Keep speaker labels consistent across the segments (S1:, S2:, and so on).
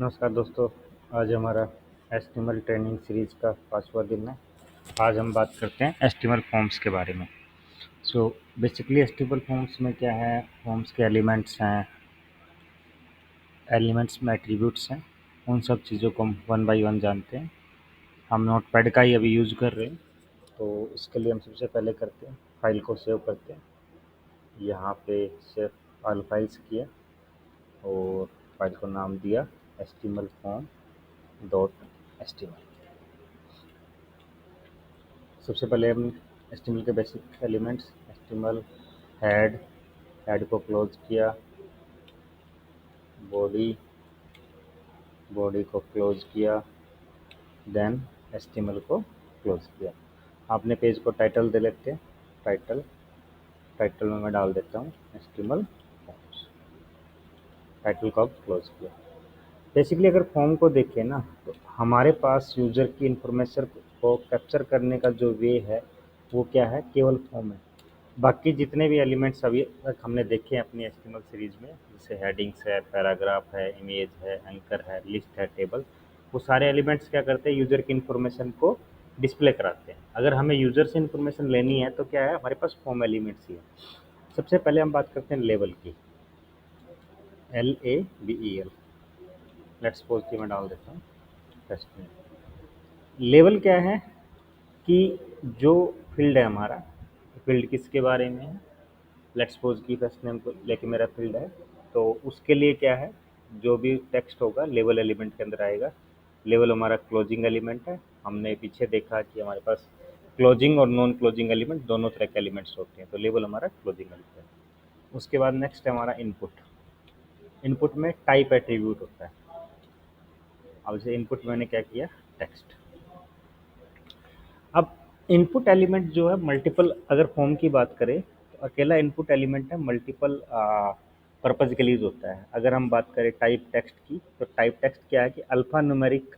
S1: नमस्कार दोस्तों। आज हमारा एचटीएमएल ट्रेनिंग सीरीज का 5वां दिन है। आज हम बात करते हैं एचटीएमएल फॉर्म्स के बारे में। सो बेसिकली एचटीएमएल फॉर्म्स में क्या है, फॉर्म्स के एलिमेंट्स हैं, एलिमेंट्स में एट्रीब्यूट्स हैं। उन सब चीज़ों को हम वन बाय वन जानते हैं। हम नोटपैड का ही अभी यूज़ कर रहे हैं। तो इसके लिए हम सबसे पहले करते हैं, फाइल को सेव करते हैं। यहाँ पे सेव ऑल फाइल्स किया और फाइल को नाम दिया एचटीएमएल फॉर्म .html। सबसे पहले हम एचटीएमएल के बेसिक एलिमेंट्स एचटीएमएल हेड को क्लोज किया, बॉडी बॉडी को क्लोज किया, देन एचटीएमएल को क्लोज किया। आपने पेज को टाइटल दे लेते हैं। टाइटल टाइटल में मैं डाल देता हूँ एचटीएमएल फॉर्म्स। टाइटल को अब क्लोज किया। बेसिकली अगर फॉर्म को देखें ना, तो हमारे पास यूज़र की इंफॉर्मेशन को कैप्चर करने का जो वे है वो क्या है, केवल फॉर्म है। बाकी जितने भी एलिमेंट्स अभी तक हमने देखे हैं अपनी एचटीएमएल सीरीज में, जैसे हेडिंग्स है, पैराग्राफ है, इमेज है, एंकर है, लिस्ट है, टेबल, वो सारे एलिमेंट्स क्या करते हैं, यूज़र की इन्फॉर्मेशन को डिस्प्ले कराते हैं। अगर हमें यूज़र से इन्फॉर्मेशन लेनी है तो क्या है, हमारे पास फॉर्म एलिमेंट्स ही है। सबसे पहले हम बात करते हैं लेवल की। LABEL, लेट्स सपोज कि मैं डाल देता हूँ टेस्ट में। लेवल क्या है कि जो फील्ड है हमारा, फील्ड किसके बारे में है, लेट्स सपोज कि फर्स्ट नेम को लेके मेरा फील्ड है, तो उसके लिए क्या है, जो भी टेक्स्ट होगा लेवल एलिमेंट के अंदर आएगा। लेवल हमारा क्लोजिंग एलिमेंट है। हमने पीछे देखा कि हमारे पास क्लोजिंग और नॉन क्लोजिंग एलिमेंट दोनों तरह के एलिमेंट्स होते हैं, तो लेवल हमारा क्लोजिंग एलिमेंट है। उसके बाद नेक्स्ट है हमारा इनपुट। इनपुट में टाइप एट्रीब्यूट होता है। अब जैसे इनपुट मैंने क्या किया, टेक्स्ट। अब इनपुट एलिमेंट जो है मल्टीपल, अगर फॉर्म की बात करें तो अकेला इनपुट एलिमेंट है, मल्टीपल पर्पज़ के लिए यूज़ होता है। अगर हम बात करें टाइप टेक्स्ट की, तो टाइप टेक्स्ट क्या है कि अल्फ़ा न्यूमेरिक,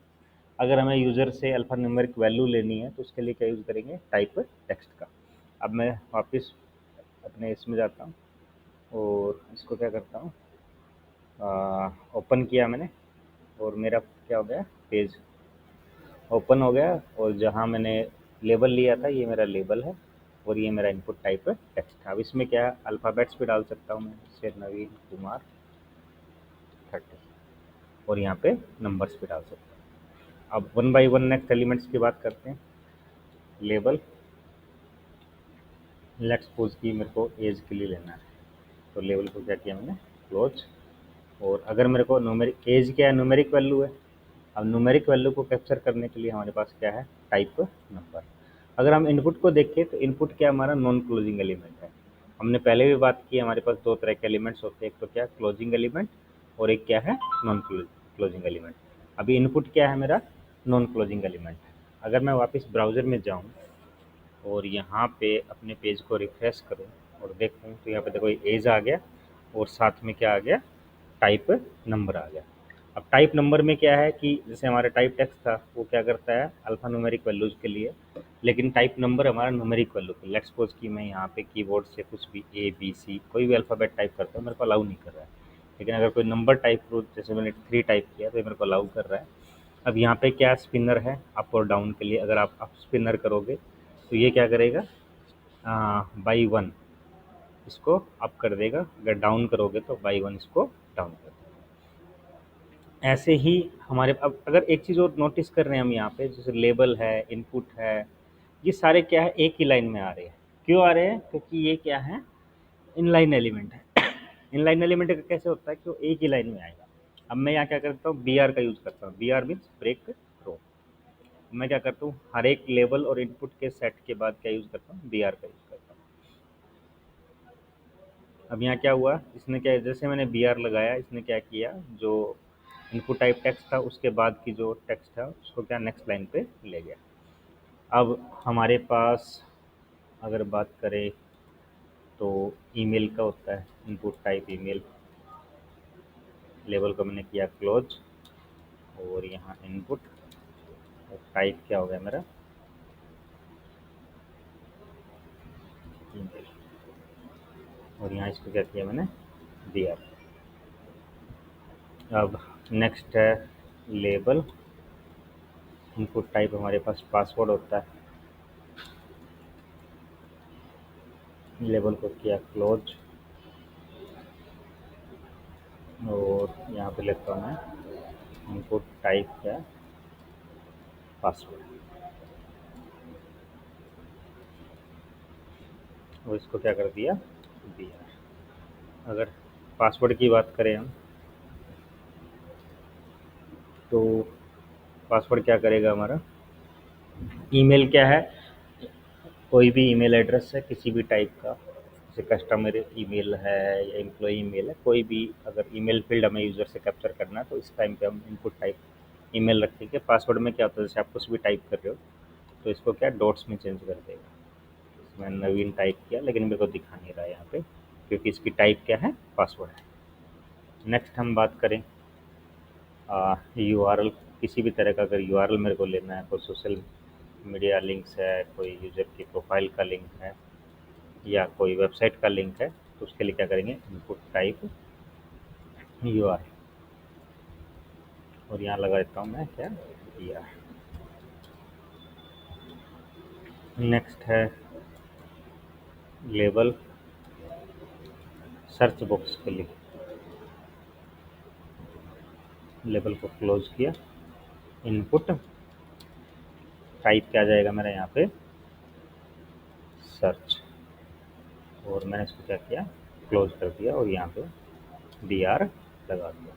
S1: अगर हमें यूज़र से अल्फ़ा न्यूमेरिक वैल्यू लेनी है तो उसके लिए क्या यूज़ करेंगे, टाइप टेक्स्ट का। अब मैं वापस अपने इसमें जाता हूँ और इसको क्या करता हूँ, ओपन किया मैंने और मेरा क्या हो गया, पेज ओपन हो गया। और जहाँ मैंने लेबल लिया था ये मेरा लेबल है और ये मेरा इनपुट टाइप है टेक्स्ट। अब इसमें क्या है, अल्फ़ाबेट्स भी डाल सकता हूँ मैं, जैसे नवीन कुमार 30, और यहाँ पे नंबर्स भी डाल सकता हूँ। अब one by one next elements की बात करते हैं। लेबल, लेट्स सपोज कि मेरे को एज के लिए लेना है, तो लेबल को क्या किया मैंने, क्लोज। और अगर मेरे को न्यूमेरिक, एज क्या है, न्यूमेरिक वैल्यू है। अब न्यूमेरिक वैल्यू को कैप्चर करने के लिए हमारे पास क्या है, टाइप नंबर। अगर हम इनपुट को देखें तो इनपुट क्या, हमारा नॉन क्लोजिंग एलिमेंट है। हमने पहले भी बात की, हमारे पास दो तरह के एलिमेंट्स होते हैं, एक तो क्या क्लोजिंग एलिमेंट और एक क्या है, नॉन क्लोजिंग एलिमेंट। अभी इनपुट क्या है मेरा, नॉन क्लोजिंग एलिमेंट है। अगर मैं वापस ब्राउज़र में जाऊँ और यहाँ पे अपने पेज को रिफ्रेश करूँ और देखूँ तो यहाँ पे देखो एज आ गया और साथ में क्या आ गया, टाइप नंबर आ गया। अब टाइप नंबर में क्या है कि जैसे हमारा टाइप टेक्स्ट था वो क्या करता है, अल्फ़ा न्यूमेरिक वैल्यूज़ के लिए, लेकिन टाइप नंबर हमारा न्यूमेरिक वैल्यू के। लेट्स सपोज कि मैं यहाँ पे कीबोर्ड से कुछ भी ABC कोई भी अल्फ़ाबेट टाइप करता हूँ, मेरे को अलाउ नहीं कर रहा है। लेकिन अगर कोई नंबर टाइप करूँ, जैसे मैंने 3 टाइप किया तो ये मेरे को अलाउ कर रहा है। अब यहाँ पे क्या स्पिनर है अप और डाउन के लिए, अगर आप अप स्पिनर करोगे तो ये क्या करेगा, बाई वन इसको अप कर देगा, अगर डाउन करोगे तो बाई वन इसको डाउन कर देगा। ऐसे ही हमारे, अब अगर एक चीज़ और नोटिस कर रहे हैं हम यहाँ पे, जैसे लेबल है, इनपुट है, ये सारे क्या है, एक ही लाइन में आ रहे हैं। क्यों आ रहे हैं, क्योंकि ये क्या है, इनलाइन एलिमेंट है। इनलाइन एलिमेंट का कैसे होता है कि वो एक ही लाइन में आएगा। अब मैं यहाँ क्या करता हूँ, बी आर का यूज़ करता हूँ। बी आर मीन्स ब्रेक रो। मैं क्या करता हूँ, हर एक लेबल और इनपुट के सेट के बाद क्या यूज़ करता हूँ, बी आर का यूज़ करता हूँ। अब यहाँ क्या हुआ, इसने क्या, जैसे मैंने बी आर लगाया, इसने क्या किया, जो इनपुट टाइप टेक्स्ट था उसके बाद की जो टेक्स्ट था उसको क्या नेक्स्ट लाइन पे ले गया। अब हमारे पास अगर बात करें तो ईमेल का होता है, इनपुट टाइप ईमेल। लेबल को मैंने किया क्लोज और यहाँ इनपुट, और टाइप क्या हो गया मेरा, ईमेल, और यहाँ इसको क्या किया मैंने, दिया। अब नेक्स्ट है लेबल। इनपुट टाइप हमारे पास पासवर्ड होता है। लेबल को किया क्लोज और यहाँ पे लिखता हूँ मैं इनपुट टाइप है पासवर्ड। और इसको क्या कर दिया अगर पासवर्ड की बात करें हम तो पासवर्ड क्या करेगा हमारा, ईमेल क्या है, कोई भी ईमेल एड्रेस है किसी भी टाइप का, जैसे कस्टमर ईमेल है या एम्प्लॉई ईमेल है, कोई भी अगर ईमेल फील्ड हमें यूज़र से कैप्चर करना है तो इस टाइम पे हम इनपुट टाइप ईमेल रखेंगे। पासवर्ड में क्या होता है, जैसे आप कुछ भी टाइप कर रहे हो तो इसको क्या डॉट्स में चेंज कर देगा। मैंने नवीन टाइप किया लेकिन मेरे को दिखा नहीं रहा है यहाँ पे क्योंकि इसकी टाइप क्या है, पासवर्ड है। नेक्स्ट हम बात करें यूआरएल। किसी भी तरह का अगर यूआरएल मेरे को लेना है, कोई सोशल मीडिया लिंक्स है, कोई यूज़र की प्रोफाइल का लिंक है या कोई वेबसाइट का लिंक है, तो उसके लिए क्या करेंगे इनपुट टाइप यूआरएल और यहाँ लगा देता हूँ मैं क्या दिया। नेक्स्ट है लेबल सर्च बॉक्स के लिए। लेबल को क्लोज किया, इनपुट टाइप क्या आ जाएगा मेरा यहाँ पे सर्च, और मैंने इसको क्या किया क्लोज कर दिया और यहाँ पे dr लगा दिया।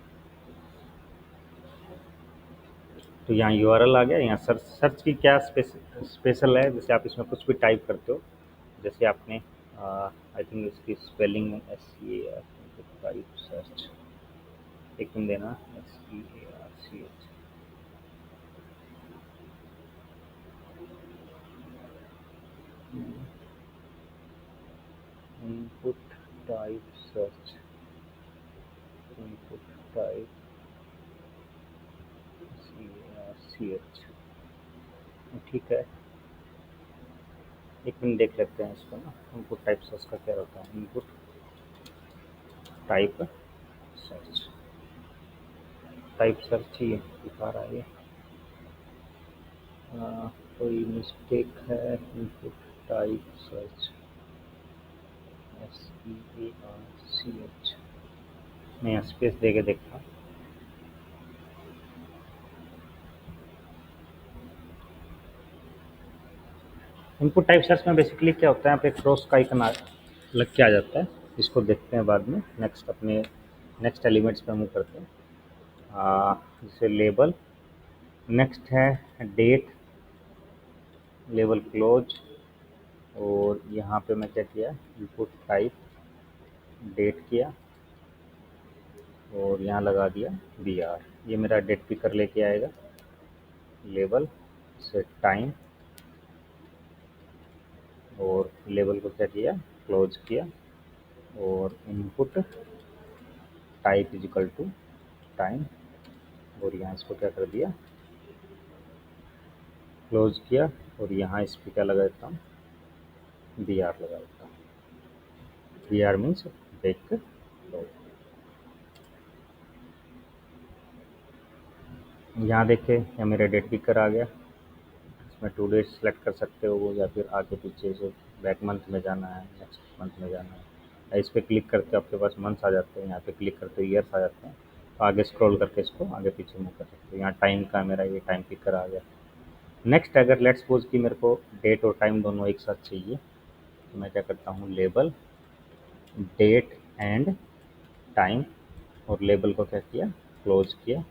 S1: तो यहाँ यूआरएल आ गया। यहाँ सर्च सर्च की क्या स्पेशल है, जैसे आप इसमें कुछ भी टाइप करते हो, जैसे आपने आई थिंक इसकी स्पेलिंग SEAR टाइप सर्च एक दिन देना SEARCH। Input type search, input type SEARCH, ठीक है। एक मिनट देख लेते हैं इसको ना, इनपुट टाइप सर्च का क्या होता है। Input type search, type search ही दिखा रहा है। कोई मिस्टेक है, इनपुट टाइप सर्च SEARCH, मैं यहाँ स्पेस दे के देखता हूँ। इनपुट टाइप सर्च में बेसिकली क्या होता है, यहाँ पे क्रॉस का आइकन लग के आ जाता है। इसको देखते हैं बाद में। नेक्स्ट अपने नेक्स्ट एलिमेंट्स पे मूव करते हैं। जैसे लेबल, नेक्स्ट है डेट, लेबल क्लोज और यहाँ पे मैं क्या किया इनपुट टाइप डेट किया और यहाँ लगा दिया br। ये मेरा डेट पिकर लेके आएगा। लेबल से टाइम और लेबल को क्या किया क्लोज किया और input type is equal to time और यहाँ इसको क्या कर दिया क्लोज किया और यहाँ इस पर क्या लगा देता हूँ br लगा देता हूँ। br means date close. यहाँ देखे यहाँ मेरा डेट पिकर आ गया। इसमें टू डेट सेलेक्ट कर सकते हो या फिर आगे पीछे से बैक मंथ में जाना है, नेक्स्ट मंथ में जाना है। इस पर क्लिक करके आपके पास मंथ्स आ जाते हैं, यहाँ पे क्लिक करते ईयर्स आ जाते हैं। तो आगे स्क्रॉल करके इसको आगे पीछे मूव कर सकते हो। यहाँ टाइम का मेरा ये टाइम पिकर आ गया। नेक्स्ट अगर लेट्स सपोज कि मेरे को डेट और टाइम दोनों एक साथ चाहिए तो मैं क्या करता हूँ लेबल डेट एंड टाइम और लेबल को क्या किया क्लोज किया,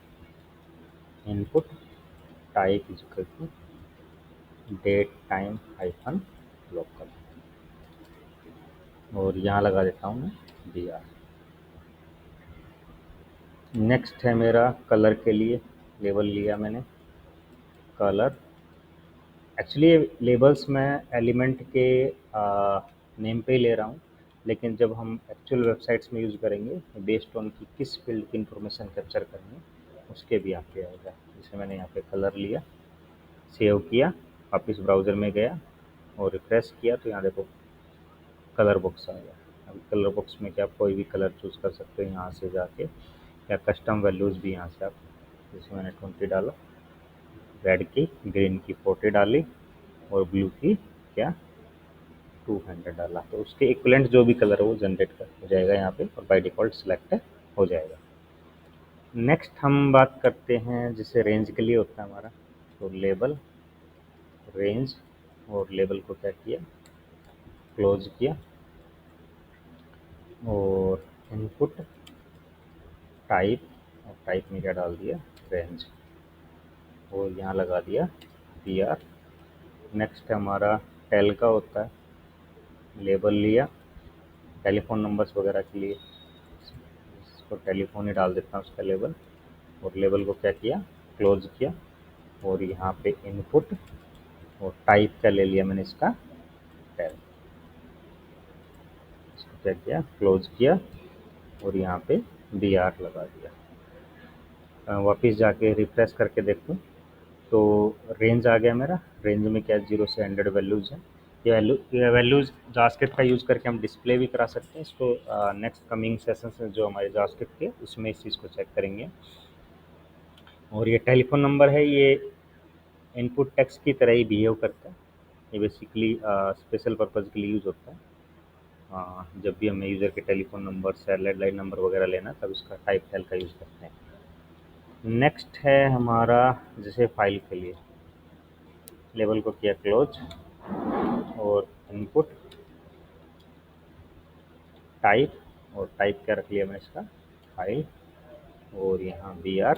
S1: input type is equal to date time hyphen local और यहाँ लगा देता हूँ मैं br। नेक्स्ट है मेरा कलर के लिए। लेबल लिया मैंने कलर। एक्चुअली लेबल्स मैं एलिमेंट के नेम पे ही ले रहा हूँ, लेकिन जब हम एक्चुअल वेबसाइट्स में यूज़ करेंगे बेस्ड ऑन की किस फील्ड की इंफॉर्मेशन कैप्चर करनी है उसके भी यहाँ पे आएगा। जैसे मैंने यहाँ पे कलर लिया, सेव किया, वापस ब्राउज़र में गया और रिफ्रेश किया तो यहाँ देखो कलर बॉक्स आ गया। अब कलर बॉक्स में क्या आप कोई भी कलर चूज़ कर सकते हो यहाँ से जाके या कस्टम वैल्यूज़ भी यहाँ से आप, जैसे मैंने 20 डाला, रेड की, ग्रीन की 40 डाली और ब्लू की क्या 200 डाला, तो उसके इक्वलेंट जो भी कलर है वो जनरेट हो जाएगा यहाँ पे और बाय डिफ़ॉल्ट सिलेक्ट हो जाएगा। नेक्स्ट हम बात करते हैं जिसे रेंज के लिए होता है हमारा, तो लेबल, रेंज, और लेबल को क्या किया, क्लोज किया, और इनपुट टाइप, और टाइप में क्या डाल दिया, रेंज, और यहाँ लगा दिया PR। नेक्स्ट हमारा टेल का होता है, लेबल लिया, टेलीफोन नंबर्स वगैरह के लिए इसको टेलीफोन ही डाल देता हूँ उसका लेबल, और लेबल को क्या किया, क्लोज किया, और यहाँ पे इनपुट और टाइप का ले लिया मैंने इसका टेल, इसको क्या किया, क्लोज किया, और यहाँ पे BR लगा दिया। वापस जाके रिफ्रेश करके देखूँ तो रेंज आ गया मेरा। रेंज में क्या 0 से 100 वैल्यूज़ हैं। ये वैल्यूज़ जावास्क्रिप्ट का यूज़ करके हम डिस्प्ले भी करा सकते हैं इसको। नेक्स्ट कमिंग सेशंस में जो हमारे जावास्क्रिप्ट के उसमें इस चीज़ को चेक करेंगे। और ये टेलीफोन नंबर है, ये इनपुट टेक्स्ट की तरह ही बिहेव करता है। ये बेसिकली स्पेशल पर्पज़ के लिए यूज़ होता है। जब भी हमें यूज़र के टेलीफोन नंबर या लैंडलाइन नंबर वगैरह लेना तब इसका टाइप टेल का यूज़ करते हैं। नेक्स्ट है हमारा जैसे फाइल के लिए, लेबल को किया क्लोज, और इनपुट टाइप, और टाइप क्या रख लिया मैंने इसका फाइल, और यहाँ BR,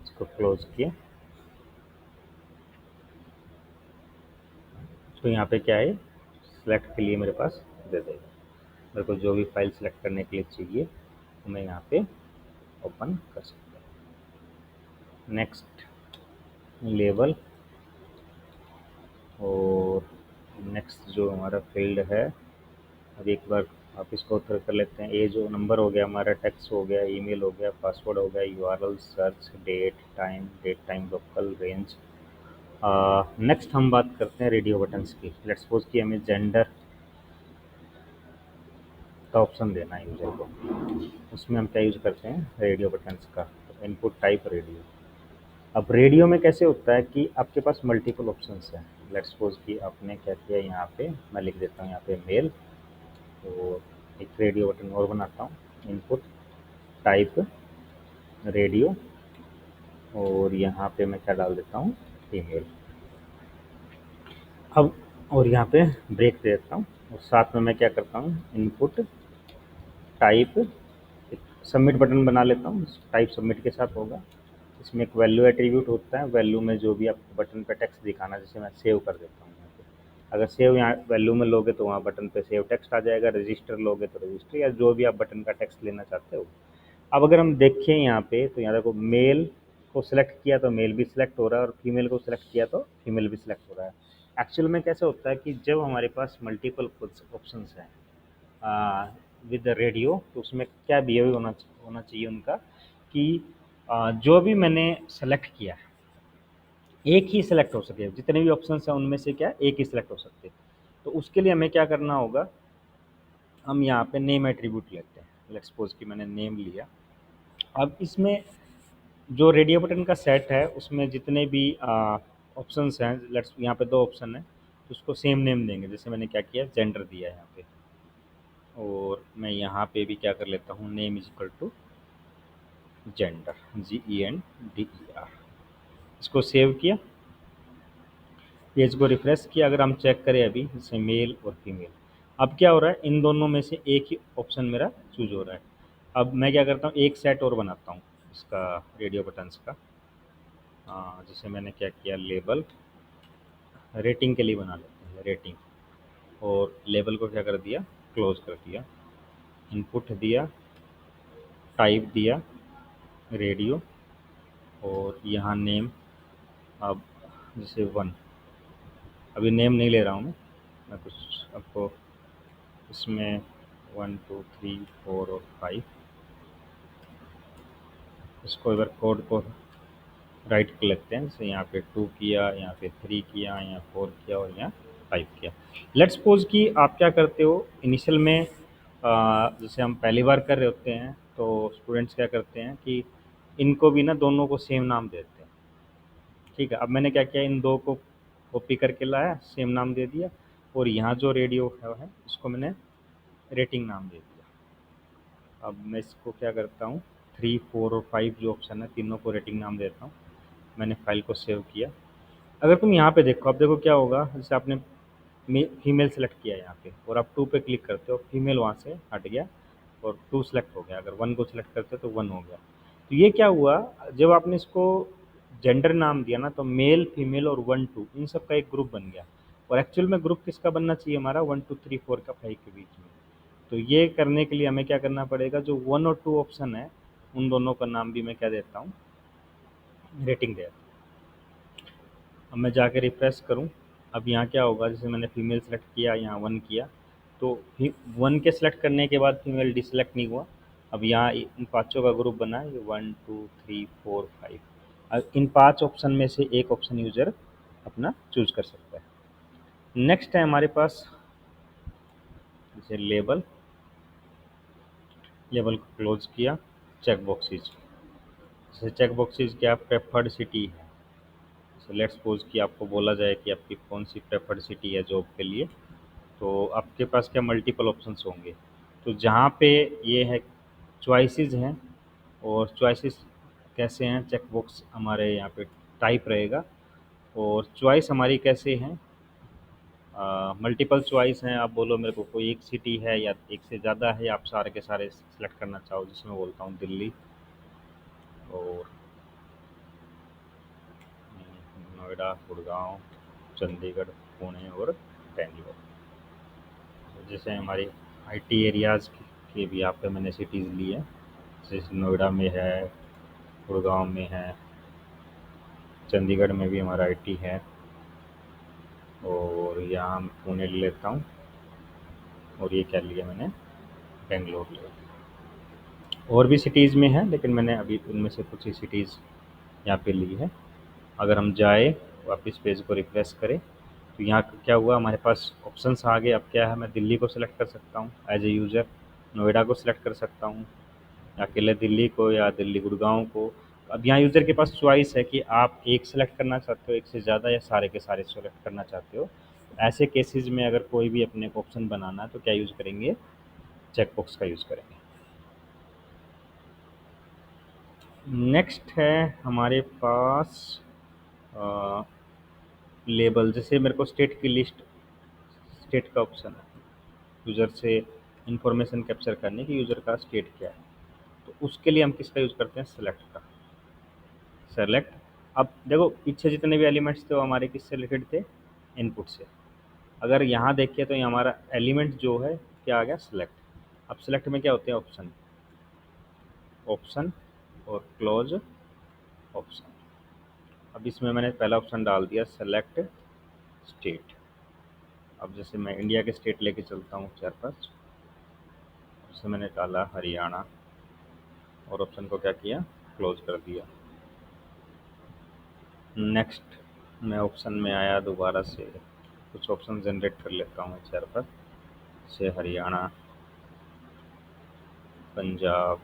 S1: इसको क्लोज किया। तो यहाँ पे क्या है, सिलेक्ट के लिए मेरे पास दे देगा। मेरे को जो भी फाइल सेलेक्ट करने के लिए चाहिए तो मैं यहाँ पे ओपन कर सकता हूँ। नेक्स्ट लेबल, और नेक्स्ट जो हमारा फील्ड है, अब एक बार आप इसको उत्तर कर लेते हैं। ये जो नंबर हो गया हमारा, टेक्स्ट हो गया, ईमेल हो गया, पासवर्ड हो गया, URL, search, date time local, range. Next हम बात करते हैं रेडियो बटन्स की। लेट्स सपोज कि हमें जेंडर का ऑप्शन देना है यूज़र को, उसमें हम क्या यूज़ करते हैं, रेडियो बटन्स का। तो इनपुट टाइप रेडियो। अब रेडियो में कैसे होता है कि आपके पास मल्टीपल ऑप्शंस हैं। लेट्स सपोज कि आपने क्या किया, यहाँ पे मैं लिख देता हूँ यहाँ पे मेल, तो एक रेडियो बटन और बनाता हूँ, इनपुट टाइप रेडियो, और यहाँ पे मैं क्या डाल देता हूँ, फीमेल। अब और यहाँ पे ब्रेक दे देता हूँ, और साथ में मैं क्या करता हूँ, इनपुट टाइप, एक सबमिट बटन बना लेता हूँ, टाइप सबमिट के साथ होगा। इसमें एक वैल्यू एट्रीब्यूट होता है, वैल्यू में जो भी आपको बटन पे टेक्स्ट दिखाना, जैसे मैं सेव कर देता हूँ यहाँ पे। अगर सेव यहाँ वैल्यू में लोगे तो वहाँ बटन पे सेव टेक्स्ट आ जाएगा, रजिस्टर लोगे तो रजिस्टर, या जो भी आप बटन का टेक्स्ट लेना चाहते हो। अब अगर हम देखें यहाँ पे, तो यहाँ देखो मेल को सिलेक्ट किया तो मेल भी सिलेक्ट हो रहा है, और फीमेल को सिलेक्ट किया तो फीमेल भी सिलेक्ट हो रहा है। एक्चुअल में कैसे होता है कि जब हमारे पास मल्टीपल ऑप्शंस हैं विद रेडियो, तो उसमें क्या बिहेव होना चाहिए उनका कि जो भी मैंने सेलेक्ट किया है एक ही सिलेक्ट हो सके, जितने भी ऑप्शंस हैं उनमें से क्या एक ही सिलेक्ट हो सकते। तो उसके लिए हमें क्या करना होगा, हम यहाँ पे नेम एट्रीब्यूट लेते हैं। लेट्स सपोज कि मैंने नेम लिया। अब इसमें जो रेडियो बटन का सेट है उसमें जितने भी ऑप्शंस हैं, लेट्स यहाँ पे 2 ऑप्शन है, तो उसको सेम नेम देंगे। जैसे मैंने क्या किया, जेंडर दिया है यहाँ पे, और मैं यहाँ पे भी क्या कर लेता हूँ, name is equal to gender, GENDER। इसको सेव किया, पेज को रिफ्रेश किया। अगर हम चेक करें अभी, जैसे मेल और फीमेल, अब क्या हो रहा है, इन दोनों में से एक ही ऑप्शन मेरा चूज हो रहा है। अब मैं क्या करता हूँ, एक सेट और बनाता हूँ इसका रेडियो बटन्स का। जैसे मैंने क्या किया, लेबल रेटिंग के लिए बना लेते हैं, रेटिंग, और लेबल को क्या कर दिया, क्लोज कर दिया, इनपुट दिया, टाइप दिया रेडियो, और यहाँ नेम, अब जैसे 1, अभी नेम नहीं ले रहा हूँ मैं कुछ आपको इसमें 1 2 3 4 और 5, इसको एक बार कोड को राइट कर लेते हैं। जैसे यहाँ पे 2 किया, यहाँ पे 3 किया, यहाँ 4 किया, और यहाँ 5 किया। लेट्स सपोज कि आप क्या करते हो, इनिशियल में जैसे हम पहली बार कर रहे होते हैं तो स्टूडेंट्स क्या करते हैं कि इनको भी ना दोनों को सेम नाम देते हैं। ठीक है, अब मैंने क्या किया, इन दो को कॉपी करके लाया, सेम नाम दे दिया, और यहाँ जो रेडियो है इसको मैंने रेटिंग नाम दे दिया। अब मैं इसको क्या करता हूँ, 3, 4 और 5 जो ऑप्शन है तीनों को रेटिंग नाम देता हूँ। मैंने फाइल को सेव किया। अगर तुम यहाँ पे देखो, अब देखो क्या होगा, जैसे आपने फीमेल सेलेक्ट किया यहाँ पे और आप 2 पे क्लिक करते हो, फीमेल वहाँ से हट गया और 2 सेलेक्ट हो गया। अगर 1 को सेलेक्ट करते हो तो 1 हो गया। तो ये क्या हुआ, जब आपने इसको जेंडर नाम दिया ना, तो मेल, फीमेल और 1, 2 इन सब का एक ग्रुप बन गया। और एक्चुअल में ग्रुप किसका बनना चाहिए हमारा, 1, 2, 3, 4 का 5 के बीच में। तो ये करने के लिए हमें क्या करना पड़ेगा, जो 1 और 2 ऑप्शन है उन दोनों का नाम भी मैं क्या देता हूँ, रेटिंग दे। अब मैं जाके रिफ्रेश करूँ। अब यहाँ क्या होगा, जैसे मैंने फीमेल सेलेक्ट किया, यहाँ 1 किया, तो 1 के सेलेक्ट करने के बाद फीमेल डिसलेक्ट नहीं हुआ। अब यहाँ इन पाँचों का ग्रुप बना है, ये 1, 2, 3, 4, 5। अब इन 5 ऑप्शन में से एक ऑप्शन यूज़र अपना चूज कर सकता है। नेक्स्ट है हमारे पास जैसे लेबल। लेबल को क्लोज किया। चेक बॉक्सेज, जैसे चेक बॉक्सेज क्या, प्रेफर्ड सिटी है। जैसे लेट्स सपोज कि आपको बोला जाए कि आपकी कौन सी प्रेफर्ड सिटी है जॉब के लिए, तो आपके पास क्या मल्टीपल ऑप्शंस होंगे। तो जहाँ पे ये है चॉइसेस हैं, और चॉइसेस कैसे हैं, चेक बॉक्स हमारे यहाँ पे टाइप रहेगा। और चॉइस हमारी कैसे हैं, मल्टीपल चॉइस हैं। आप बोलो मेरे को कोई एक सिटी है या एक से ज़्यादा है, या आप सारे के सारे सेलेक्ट करना चाहो, जिसमें बोलता हूँ दिल्ली और नोएडा, गुड़गांव, चंडीगढ़, पुणे और बेंगलोर। जैसे हमारी आईटी एरियाज़ के भी यहाँ पे मैंने सिटीज़ ली है, जैसे नोएडा में है, गुड़गांव में है, चंडीगढ़ में भी हमारा आईटी है, और यहाँ मैं पुणे ले लेता हूँ, और ये क्या लिया मैंने, बेंगलोर लिया। और भी सिटीज़ में है, लेकिन मैंने अभी उनमें से कुछ ही सिटीज़ यहाँ पे ली है। अगर हम जाए वापस पेज को रिफ्रेश करें, तो यहाँ क्या हुआ, हमारे पास ऑप्शंस आ गए। अब क्या है, मैं दिल्ली को सिलेक्ट कर सकता हूँ एज ए यूज़र, नोएडा को सिलेक्ट कर सकता हूँ, अकेले दिल्ली को, या दिल्ली गुड़गांव को। अब यहाँ यूज़र के पास चॉइस है कि आप एक सेलेक्ट करना चाहते हो, एक से ज़्यादा, या सारे के सारे सेलेक्ट करना चाहते हो। ऐसे केसेस में अगर कोई भी अपने को ऑप्शन बनाना है तो क्या यूज़ करेंगे, चेकबॉक्स का यूज़ करेंगे। नेक्स्ट है हमारे पास लेबल। जैसे मेरे को स्टेट की लिस्ट, स्टेट का ऑप्शन है, यूज़र से इंफॉर्मेशन कैप्चर करने की, यूज़र का स्टेट क्या है। तो उसके लिए हम किसका यूज़ करते हैं, सेलेक्ट का। सेलेक्ट। अब देखो पीछे जितने भी एलिमेंट्स थे वो हमारे किससे रिलेटेड थे, इनपुट से। अगर यहाँ देखिए तो ये हमारा एलिमेंट जो है क्या आ गया, सेलेक्ट। अब सेलेक्ट में क्या होते हैं, ऑप्शन, ऑप्शन और क्लोज ऑप्शन। अब इसमें मैंने पहला ऑप्शन डाल दिया, सेलेक्ट स्टेट। अब जैसे मैं इंडिया के स्टेट लेके चलता हूँ 4-5, उससे मैंने डाला हरियाणा, और ऑप्शन को क्या किया, क्लोज कर दिया। नेक्स्ट मैं ऑप्शन में आया, दोबारा से कुछ ऑप्शन जनरेट कर लेता हूँ 4-5, से हरियाणा, पंजाब,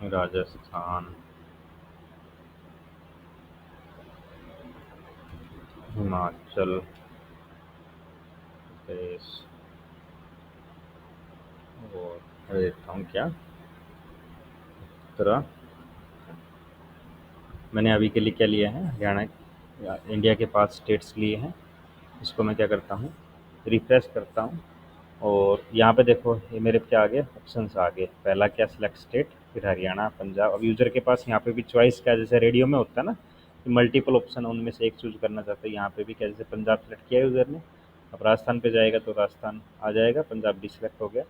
S1: राजस्थान, हिमाचल प्रदेश, और देता हूँ क्या, उत्तरा। मैंने अभी के लिए क्या लिया है, हरियाणा, इंडिया के 5 स्टेट्स लिए हैं। इसको मैं क्या करता हूँ, रिफ्रेश करता हूँ, और यहाँ पे देखो ये मेरे क्या आ गए, ऑप्शंस आ गए। पहला क्या, सेलेक्ट स्टेट, फिर हरियाणा, पंजाब। अब यूज़र के पास यहाँ पे भी चॉइस क्या, जैसे रेडियो में होता है ना कि मल्टीपल ऑप्शन, उनमें से एक चूज करना चाहते हैं। यहाँ पे भी क्या, जैसे पंजाब सेलेक्ट किया यूज़र ने, अब राजस्थान पे जाएगा तो राजस्थान आ जाएगा, पंजाब डिसलेक्ट हो गया।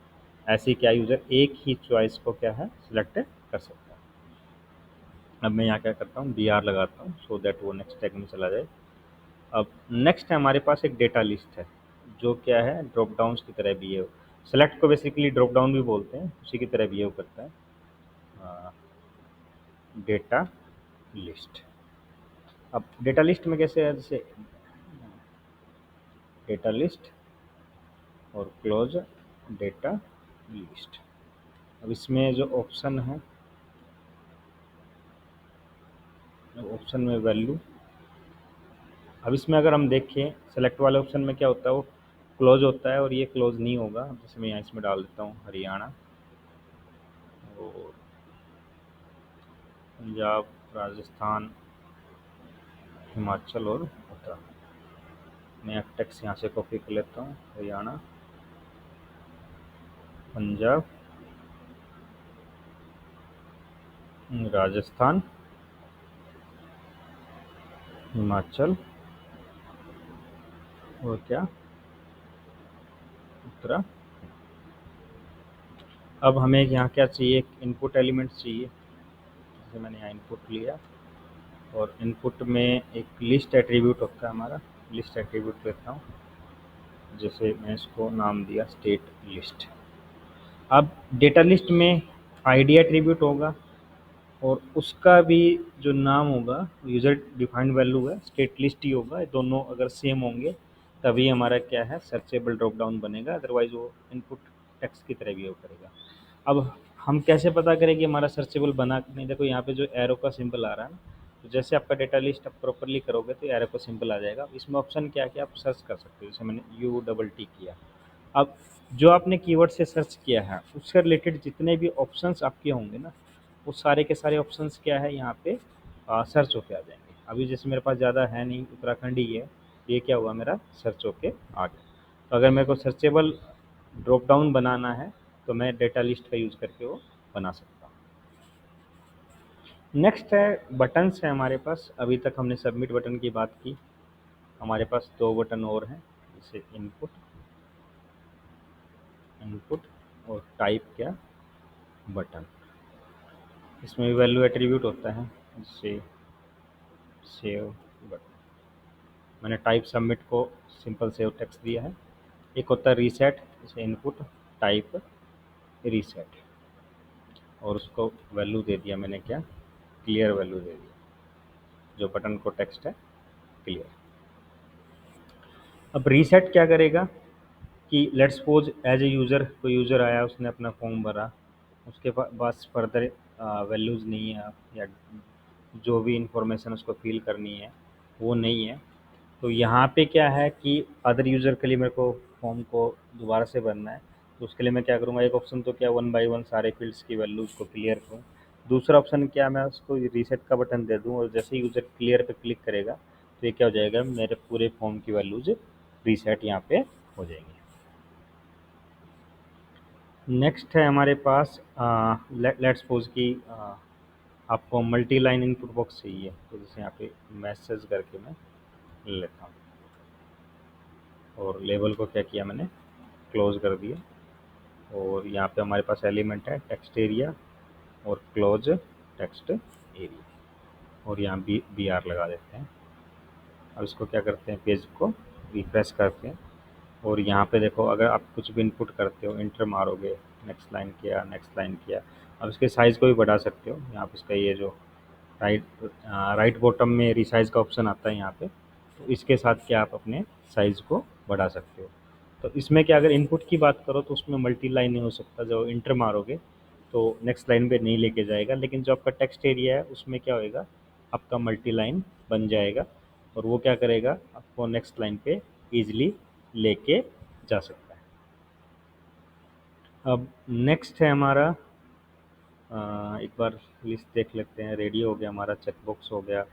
S1: ऐसे ही क्या यूज़र एक ही चॉइस को क्या है, सिलेक्ट कर सकता है। अब मैं यहाँ क्या करता हूँ, बी आर लगाता हूँ, सो दैट वो नेक्स्ट टैग में चला जाए। अब नेक्स्ट है हमारे पास एक डेटा लिस्ट है, जो क्या है, ड्रॉप डाउन्स की तरह बिहेव। सेलेक्ट को बेसिकली ड्रॉप डाउन भी बोलते हैं, उसी की तरह बिहेव करता है, डेटा लिस्ट। अब डेटा लिस्ट में कैसे है, जैसे डेटा लिस्ट और क्लोज डेटा लिस्ट। अब इसमें जो ऑप्शन है, ऑप्शन में वैल्यू, अब इसमें अगर हम देखें सेलेक्ट वाले ऑप्शन में क्या होता है, वो क्लोज होता है और ये क्लोज नहीं होगा। जैसे मैं यहाँ इसमें डाल देता हूँ हरियाणा और पंजाब, राजस्थान, हिमाचल और उत्तराखंड। मैं एक टेक्स्ट यहाँ से कॉपी कर लेता हूँ, हरियाणा, पंजाब, राजस्थान, हिमाचल और क्या, उत्तराखंड। अब हमें यहाँ क्या चाहिए, एक इनपुट एलिमेंट चाहिए। जैसे मैंने यहाँ इनपुट लिया और इनपुट में एक लिस्ट एट्रीब्यूट होता है हमारा, लिस्ट एट्रीब्यूट लेता हूँ। जैसे मैं इसको नाम दिया स्टेट लिस्ट। अब डेटा लिस्ट में आईडी एट्रीब्यूट होगा और उसका भी जो नाम होगा यूज़र डिफाइंड वैल्यू है, स्टेट लिस्ट ही होगा। ये दोनों अगर सेम होंगे तभी हमारा क्या है, सर्चेबल ड्रॉप डाउन बनेगा, अदरवाइज वो इनपुट टेक्स्ट की तरह बिहेव करेगा। अब हम कैसे पता करें कि हमारा सर्चेबल बना कि नहीं? देखो यहाँ पे जो एरो का सिंबल आ रहा है ना, तो जैसे आपका डेटा लिस्ट आप प्रॉपरली करोगे तो एरो का सिंबल आ जाएगा। इसमें ऑप्शन क्या है कि आप सर्च कर सकते हो, जैसे मैंने U+T किया। अब जो आपने कीवर्ड से सर्च किया है उससे रिलेटेड जितने भी ऑप्शंस आपके होंगे ना, वो सारे के सारे ऑप्शंस क्या है यहाँ पे सर्च होके आ जाएंगे। अभी जैसे मेरे पास ज़्यादा है नहीं, उत्तराखंड ही है, ये क्या हुआ मेरा सर्च होके आ गया। तो अगर मेरे को सर्चेबल ड्रॉप डाउन बनाना है तो मैं डेटा लिस्ट का यूज़ करके वो बना सकता हूँ। नेक्स्ट है बटन्स है हमारे पास। अभी तक हमने सबमिट बटन की बात की, हमारे पास दो बटन और हैं, जैसे इनपुट, इनपुट और टाइप क्या, बटन। इसमें भी वैल्यू एट्रीब्यूट होता है, जैसे सेव बटन। मैंने टाइप सबमिट को सिंपल सेव टेक्स्ट दिया है। एक होता है रीसेट, जैसे इनपुट टाइप रीसेट, और उसको वैल्यू दे दिया मैंने क्या, क्लियर वैल्यू दे दिया, जो बटन को टेक्स्ट है क्लियर। अब रीसेट क्या करेगा कि let's suppose as a user, कोई यूज़र आया, उसने अपना फॉर्म भरा, उसके पास फर्दर वैल्यूज़ नहीं है या जो भी इंफॉर्मेशन उसको फिल करनी है वो नहीं है, तो यहाँ पे क्या है कि अदर यूज़र के लिए मेरे को फॉर्म को दोबारा से भरना है। तो उसके लिए मैं क्या करूँगा, एक ऑप्शन तो क्या 1 बाय 1 सारे फील्ड्स की वैल्यूज़ को क्लियर करूँ। दूसरा ऑप्शन क्या, मैं उसको रीसेट का बटन दे दूँ और जैसे ही यूज़र क्लियर पे क्लिक करेगा तो ये क्या हो जाएगा, मेरे पूरे फॉर्म की वैल्यूज़ रीसेट यहाँ पे हो जाएंगी। नेक्स्ट है हमारे पास लेट्स सपोज कि आपको मल्टी लाइन इनपुट बॉक्स चाहिए, तो जैसे यहाँ पे मैसेज करके मैं ले लेता हूँ और लेबल को क्या किया मैंने, क्लोज कर दिया। और यहाँ पे हमारे पास एलिमेंट है टेक्स्ट एरिया और क्लोज टेक्स्ट एरिया, और यहाँ बी आर लगा देते हैं। अब इसको क्या करते हैं, पेज को रिफ्रेश करते हैं और यहाँ पे देखो अगर आप कुछ भी इनपुट करते हो, इंटर मारोगे, नेक्स्ट लाइन किया, नेक्स्ट लाइन किया। अब इसके साइज़ को भी बढ़ा सकते हो, यहाँ पे इसका ये जो राइट बॉटम में रिसाइज का ऑप्शन आता है यहाँ पे, तो इसके साथ क्या आप अपने साइज़ को बढ़ा सकते हो। तो इसमें क्या, अगर इनपुट की बात करो तो उसमें मल्टी लाइन नहीं हो सकता, जो इंटर मारोगे तो नेक्स्ट लाइन पे नहीं लेके जाएगा, लेकिन जो आपका टेक्स्ट एरिया है उसमें क्या होएगा, आपका मल्टी लाइन बन जाएगा और वो क्या करेगा, आपको नेक्स्ट लाइन पे ईजिली लेके जा सकता है। अब नेक्स्ट है हमारा एक बार लिस्ट देख लेते हैं। रेडियो हो गया हमारा, चेकबॉक्स हो गया,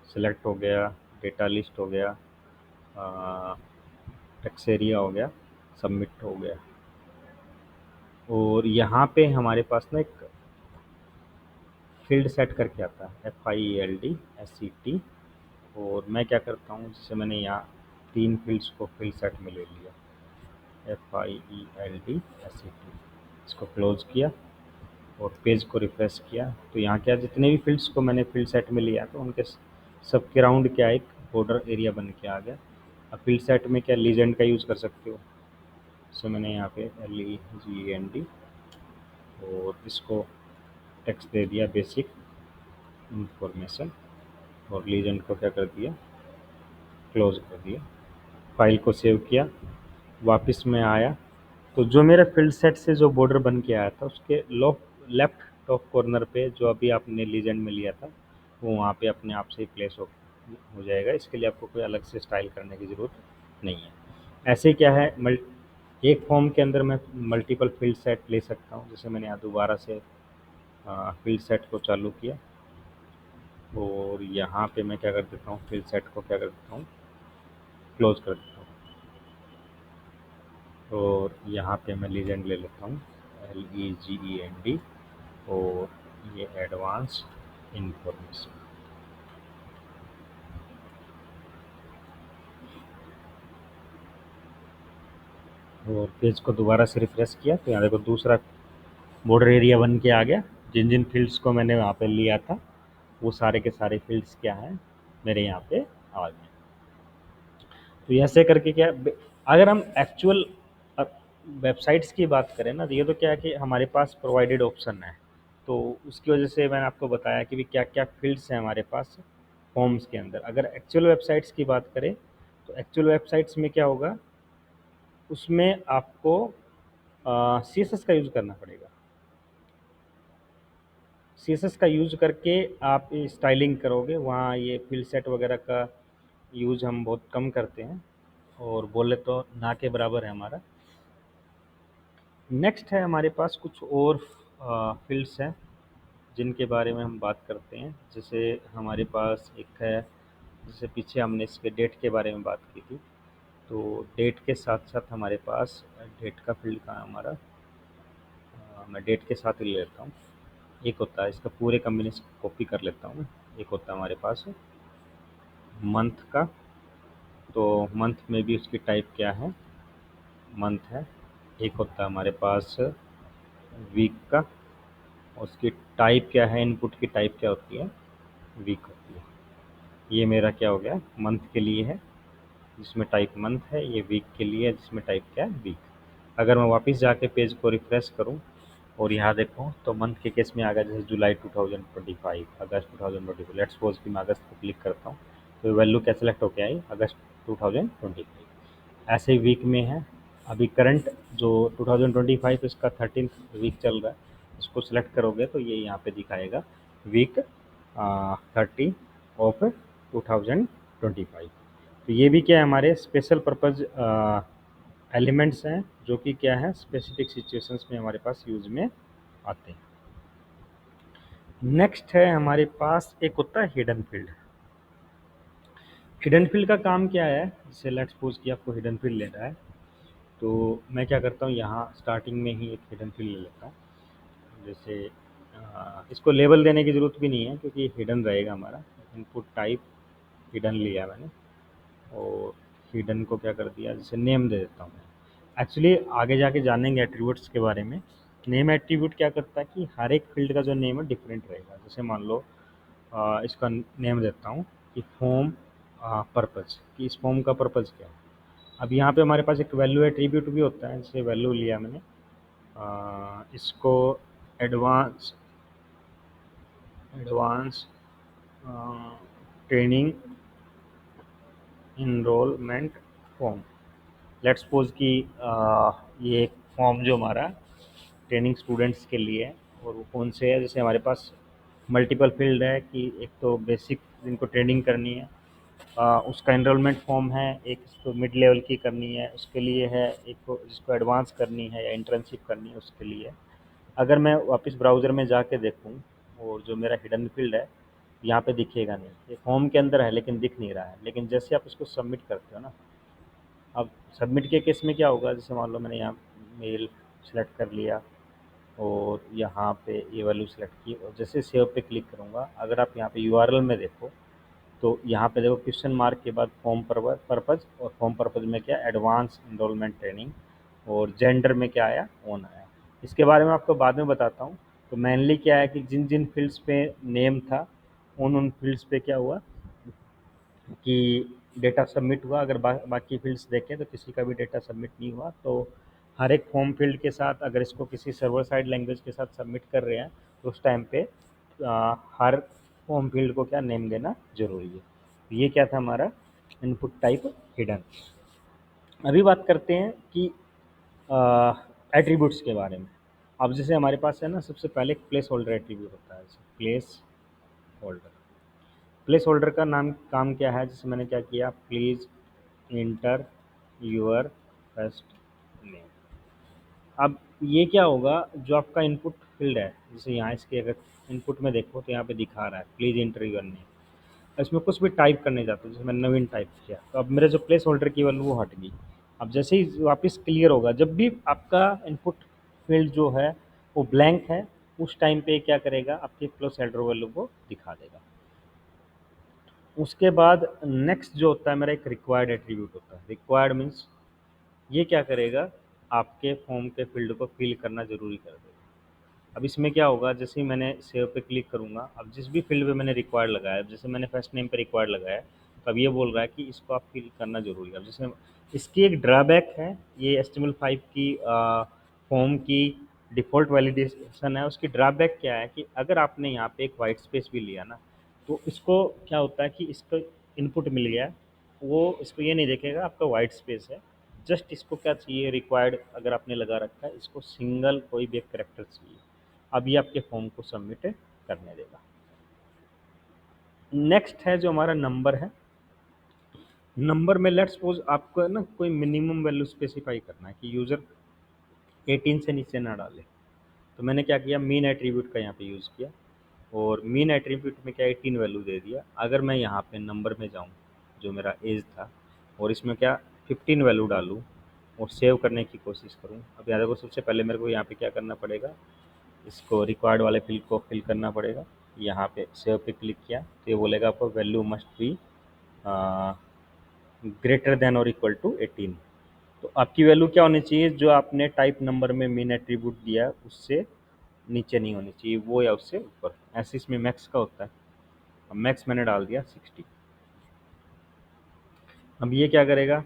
S1: सेलेक्ट हो गया, डेटा लिस्ट हो गया, टेक्स्ट एरिया हो गया, सबमिट हो गया। और यहाँ पे हमारे पास ना एक फील्ड सेट करके आता है, FIELD SET। और मैं क्या करता हूँ, जैसे मैंने यहाँ 3 फील्ड्स को फील्ड सेट में ले लिया, FIELD SET, इसको क्लोज किया और पेज को रिफ्रेश किया। तो यहाँ क्या, जितने भी फील्ड्स को मैंने फील्ड सेट में लिया तो उनके सब के राउंड क्या एक बॉर्डर एरिया बन के आ गया। अब फील्ड सेट में क्या लीजेंड का यूज़ कर सकते हो, सो मैंने यहाँ पे LEGEND और इसको टेक्स्ट दे दिया बेसिक इंफॉर्मेशन और लीजेंड को क्या कर दिया, क्लोज कर दिया। फाइल को सेव किया, वापस में आया तो जो मेरा फील्ड सेट से जो बॉर्डर बन के आया था उसके लेफ्ट टॉप कॉर्नर पे जो अभी आपने लीजेंड में लिया था वो वहाँ पे अपने आप से ही प्लेस हो जाएगा। इसके लिए आपको कोई अलग से स्टाइल करने की ज़रूरत नहीं है। ऐसे क्या है, एक फॉर्म के अंदर मैं मल्टीपल फील्ड सेट ले सकता हूँ। जैसे मैंने यहाँ दोबारा से फील्ड सेट को चालू किया और यहाँ पे मैं क्या कर देता हूँ, फील्ड सेट को क्या कर देता हूँ, क्लोज कर देता हूँ और यहाँ पे मैं लीजेंड ले लेता हूँ, LEGEND, और ये एडवांस इंफॉर्मेशन। और पेज को दोबारा से रिफ्रेश किया तो यहाँ देखो दूसरा बॉर्डर एरिया बन के आ गया। जिन जिन फील्ड्स को मैंने वहाँ पे लिया था वो सारे के सारे फील्ड्स क्या हैं, मेरे यहाँ पे आ गए। तो ऐसे करके क्या, अगर हम एक्चुअल वेबसाइट्स की बात करें ना, तो ये तो क्या है कि हमारे पास प्रोवाइडेड ऑप्शन है। तो उसकी वजह से मैंने आपको बताया कि भी क्या क्या फील्ड्स हैं हमारे पास फॉर्म्स के अंदर। अगर एक्चुअल वेबसाइट्स की बात करें तो एक्चुअल वेबसाइट्स में क्या होगा, उसमें आपको CSS का यूज़ करना पड़ेगा। CSS का यूज़ करके आप स्टाइलिंग करोगे। वहाँ ये फील्ड सेट वगैरह का यूज़ हम बहुत कम करते हैं और बोले तो ना के बराबर है हमारा। नेक्स्ट है हमारे पास कुछ और फील्ड्स हैं जिनके बारे में हम बात करते हैं। जैसे हमारे पास एक है, जैसे पीछे हमने इसके डेट के बारे में बात की थी, तो डेट के साथ साथ हमारे पास डेट का फील्ड कहाँ है हमारा, मैं डेट के साथ ही ले लेता हूँ। एक होता है, इसका पूरे कॉम्बिनेशन कॉपी कर लेता हूँ मैं। एक होता है हमारे पास मंथ का, तो मंथ में भी उसकी टाइप क्या है, मंथ है। एक होता है हमारे पास वीक का, उसकी टाइप क्या है, इनपुट की टाइप क्या होती है, वीक होती है। ये मेरा क्या हो गया, मंथ के लिए है जिसमें टाइप मंथ है, ये वीक के लिए है जिसमें टाइप क्या है, वीक। अगर मैं वापस जाके पेज को रिफ्रेश करूं और यहाँ देखूं तो मंथ के केस में आ गया जैसे जुलाई 2025, अगस्त 2025। लेट्स सपोज कि मैं अगस्त को क्लिक करता हूँ तो वैल्यू क्या सेलेक्ट होकर आई, अगस्त 2025। ऐसे ही वीक में है, अभी करंट जो 2025 इसका 13th वीक चल रहा है, इसको सिलेक्ट करोगे तो ये यहाँ पे दिखाएगा वीक 30 ऑफ 2025। तो ये भी क्या है, हमारे स्पेशल पर्पज़ एलिमेंट्स हैं जो कि क्या है, स्पेसिफिक सिचुएशंस में हमारे पास यूज में आते हैं। नेक्स्ट है हमारे पास एक होता है हिडन फील्ड। हिडन फील्ड का काम क्या है, जैसे लेट्स सपोज कि आपको हिडन फील्ड लेना है तो मैं क्या करता हूँ, यहाँ स्टार्टिंग में ही एक हिडन फील्ड ले लेता हूँ। जैसे इसको लेबल देने की ज़रूरत भी नहीं है क्योंकि हिडन रहेगा हमारा। इनपुट टाइप हिडन लिया मैंने और हिडन को क्या कर दिया, जैसे नेम दे देता हूँ मैं। एक्चुअली आगे जाके जानेंगे एट्रीब्यूट्स के बारे में। नेम एट्रीब्यूट क्या करता है कि हर एक फील्ड का जो नेम है डिफरेंट रहेगा। जैसे मान लो इसका नेम देता हूँ कि फॉर्म पर्पज़, कि इस फॉर्म का पर्पज़ क्या है। अब यहाँ पे हमारे पास एक वैल्यू एट्रीब्यूट भी होता है, जैसे वैल्यू लिया मैंने, इसको advance advance training enrolment form. Let's suppose कि ये एक फॉर्म जो हमारा ट्रेनिंग स्टूडेंट्स के लिए है और वो कौन से है, जैसे हमारे पास मल्टीपल फील्ड है कि एक तो बेसिक जिनको ट्रेनिंग करनी है उसका एनरोलमेंट फॉर्म है, एक इसको मिड लेवल की करनी है उसके लिए है, एक को जिसको एडवांस करनी है या इंटर्नशिप करनी है उसके लिए। अगर मैं वापस ब्राउज़र में जाके देखूँ और जो मेरा हिडन फील्ड है यहाँ पे दिखेगा नहीं, ये फॉर्म के अंदर है लेकिन दिख नहीं रहा है। लेकिन जैसे आप इसको सबमिट करते हो ना, अब सबमिट के केस में क्या होगा, जैसे मान लो मैंने यहाँ मेल सेलेक्ट कर लिया और यहाँ पे ये वैल्यू सेलेक्ट की और जैसे सेव पे क्लिक करूँगा, अगर आप यहाँ पे यूआरएल में देखो तो यहाँ पे देखो क्वेश्चन मार्क के बाद फॉर्म पर्पज़, और फॉर्म पर्पज़ में क्या, एडवांस इनरोलमेंट ट्रेनिंग, और जेंडर में क्या आया, ऑन आया। इसके बारे में आपको बाद में बताता हूँ। तो मेनली क्या है कि जिन जिन फील्ड्स पे नेम था उन उन फील्ड्स पे क्या हुआ कि डेटा सबमिट हुआ। अगर बाकी फील्ड्स देखें तो किसी का भी डेटा सबमिट नहीं हुआ। तो हर एक फॉर्म फील्ड के साथ अगर इसको किसी सर्वर साइड लैंग्वेज के साथ सबमिट कर रहे हैं तो उस टाइम पे हर फॉर्म फील्ड को क्या नेम देना ज़रूरी है। तो ये क्या था हमारा इनपुट टाइप हिडन। अभी बात करते हैं कि एट्रीब्यूट्स के बारे में। अब जैसे हमारे पास है ना, सबसे पहले एक प्लेस होल्डर एट्रीब्यूट होता है। जैसे होल्डर प्लेस होल्डर का काम क्या है, जैसे मैंने क्या किया, please inter your first name. अब ये क्या होगा, जो आपका इनपुट फील्ड है, जैसे यहाँ इसके अगर इनपुट में देखो तो यहाँ पे दिखा रहा है प्लीज़ इंटर योर नेम। इसमें कुछ भी टाइप करने जाता हूँ, जैसे मैंने नवीन टाइप किया तो अब मेरे जो प्लेस होल्डर की वैल्यू वो हट गई। अब जैसे ही वापस क्लियर होगा, जब भी आपका इनपुट फील्ड जो है वो ब्लैंक है, उस टाइम पे क्या करेगा, आपके प्लेस होल्डर वैल्यू को दिखा देगा। उसके बाद नेक्स्ट जो होता है मेरा, एक रिक्वायर्ड एट्रीब्यूट होता है। रिक्वायर्ड मीन्स ये क्या करेगा, आपके फॉर्म के फील्ड को फिल करना ज़रूरी कर देगा। अब इसमें क्या होगा, जैसे ही मैंने सेव पे क्लिक करूँगा, अब जिस भी फील्ड पे मैंने रिक्वायर्ड लगाया, जैसे मैंने फर्स्ट नेम पे रिक्वायर्ड लगाया, तो अब ये बोल रहा है कि इसको आप फिल करना ज़रूरी है। अब जैसे इसकी एक ड्रॉबैक है, ये HTML5 की फॉर्म की डिफ़ॉल्ट वैलिडेशन है। उसकी ड्रॉबैक क्या है कि अगर आपने यहाँ पे एक वाइट स्पेस भी लिया ना, तो इसको क्या होता है कि इसको इनपुट मिल गया है, वो इसको ये नहीं देखेगा आपका वाइट स्पेस है। जस्ट इसको क्या चाहिए, रिक्वायर्ड अगर आपने लगा रखा है, इसको सिंगल कोई भी एक करेक्टर चाहिए। अब ये आपके फॉर्म को सबमिट करने देगा। नेक्स्ट है जो हमारा नंबर है। नंबर में लेट्स सपोज आपको है ना कोई मिनिमम वैल्यू स्पेसिफाई करना है कि यूज़र 18 से नीचे ना डाले। तो मैंने क्या किया, मीन एट्रीब्यूट का यहाँ पे यूज़ किया, और मीन एट्रीब्यूट में क्या 18 वैल्यू दे दिया। अगर मैं यहाँ पे नंबर में जाऊँ, जो मेरा एज था, और इसमें क्या 15 वैल्यू डालूँ और सेव करने की कोशिश करूँ। अब याद रखो, सबसे पहले मेरे को यहाँ पे क्या करना पड़ेगा, इसको रिक्वायर्ड वाले फील्ड को फिल करना पड़ेगा। यहाँ पे सेव पे क्लिक किया तो ये बोलेगा आपको value must be greater than और इक्वल टू 18। तो आपकी वैल्यू क्या होनी चाहिए, जो आपने टाइप नंबर में मेन एट्रीब्यूट दिया है उससे नीचे नहीं होनी चाहिए, वो या उससे ऊपर। ऐसे इसमें मैक्स का होता है। अब मैक्स मैंने डाल दिया 60। अब ये क्या करेगा,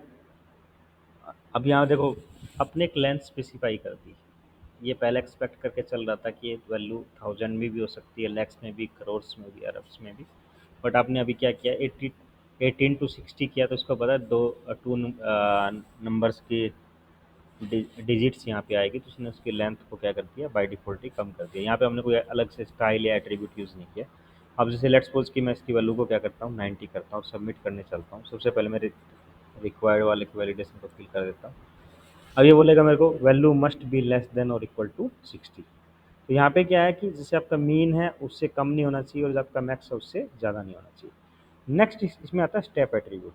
S1: अब यहाँ देखो अपने एक लेंथ स्पेसिफाई कर दी। ये पहले एक्सपेक्ट करके चल रहा था कि ये वैल्यू 1000 में भी हो सकती है, लैक्स में भी, करोर्स में भी, अरब्स में भी। बट आपने अभी क्या किया, 18 to 60 किया, तो इसको पता है टू नंबर्स की डिजिट्स यहाँ पे आएगी, तो उसने उसकी लेंथ को क्या कर दिया, बाय डिफ़ॉल्ट ही कम कर दिया। यहाँ पे हमने कोई अलग से स्टाइल या एट्रीब्यूट यूज़ नहीं किया। अब जैसे लेट्स सपोज कि मैं इसकी वैल्यू को क्या करता हूँ, 90 करता हूँ, सबमिट करने चलता हूँ। सबसे पहले मैं रिक्वायर्ड वाले की वैलिडेशन को फिल कर देता हूँ। अब ये बोलेगा मेरे को value must be less than और इक्वल टू 60। तो यहाँ पे क्या है कि जैसे आपका मीन है उससे कम नहीं होना चाहिए, और जो आपका मैक्स है उससे ज़्यादा नहीं होना चाहिए। नेक्स्ट इसमें आता है स्टेप एट्रीब्यूट।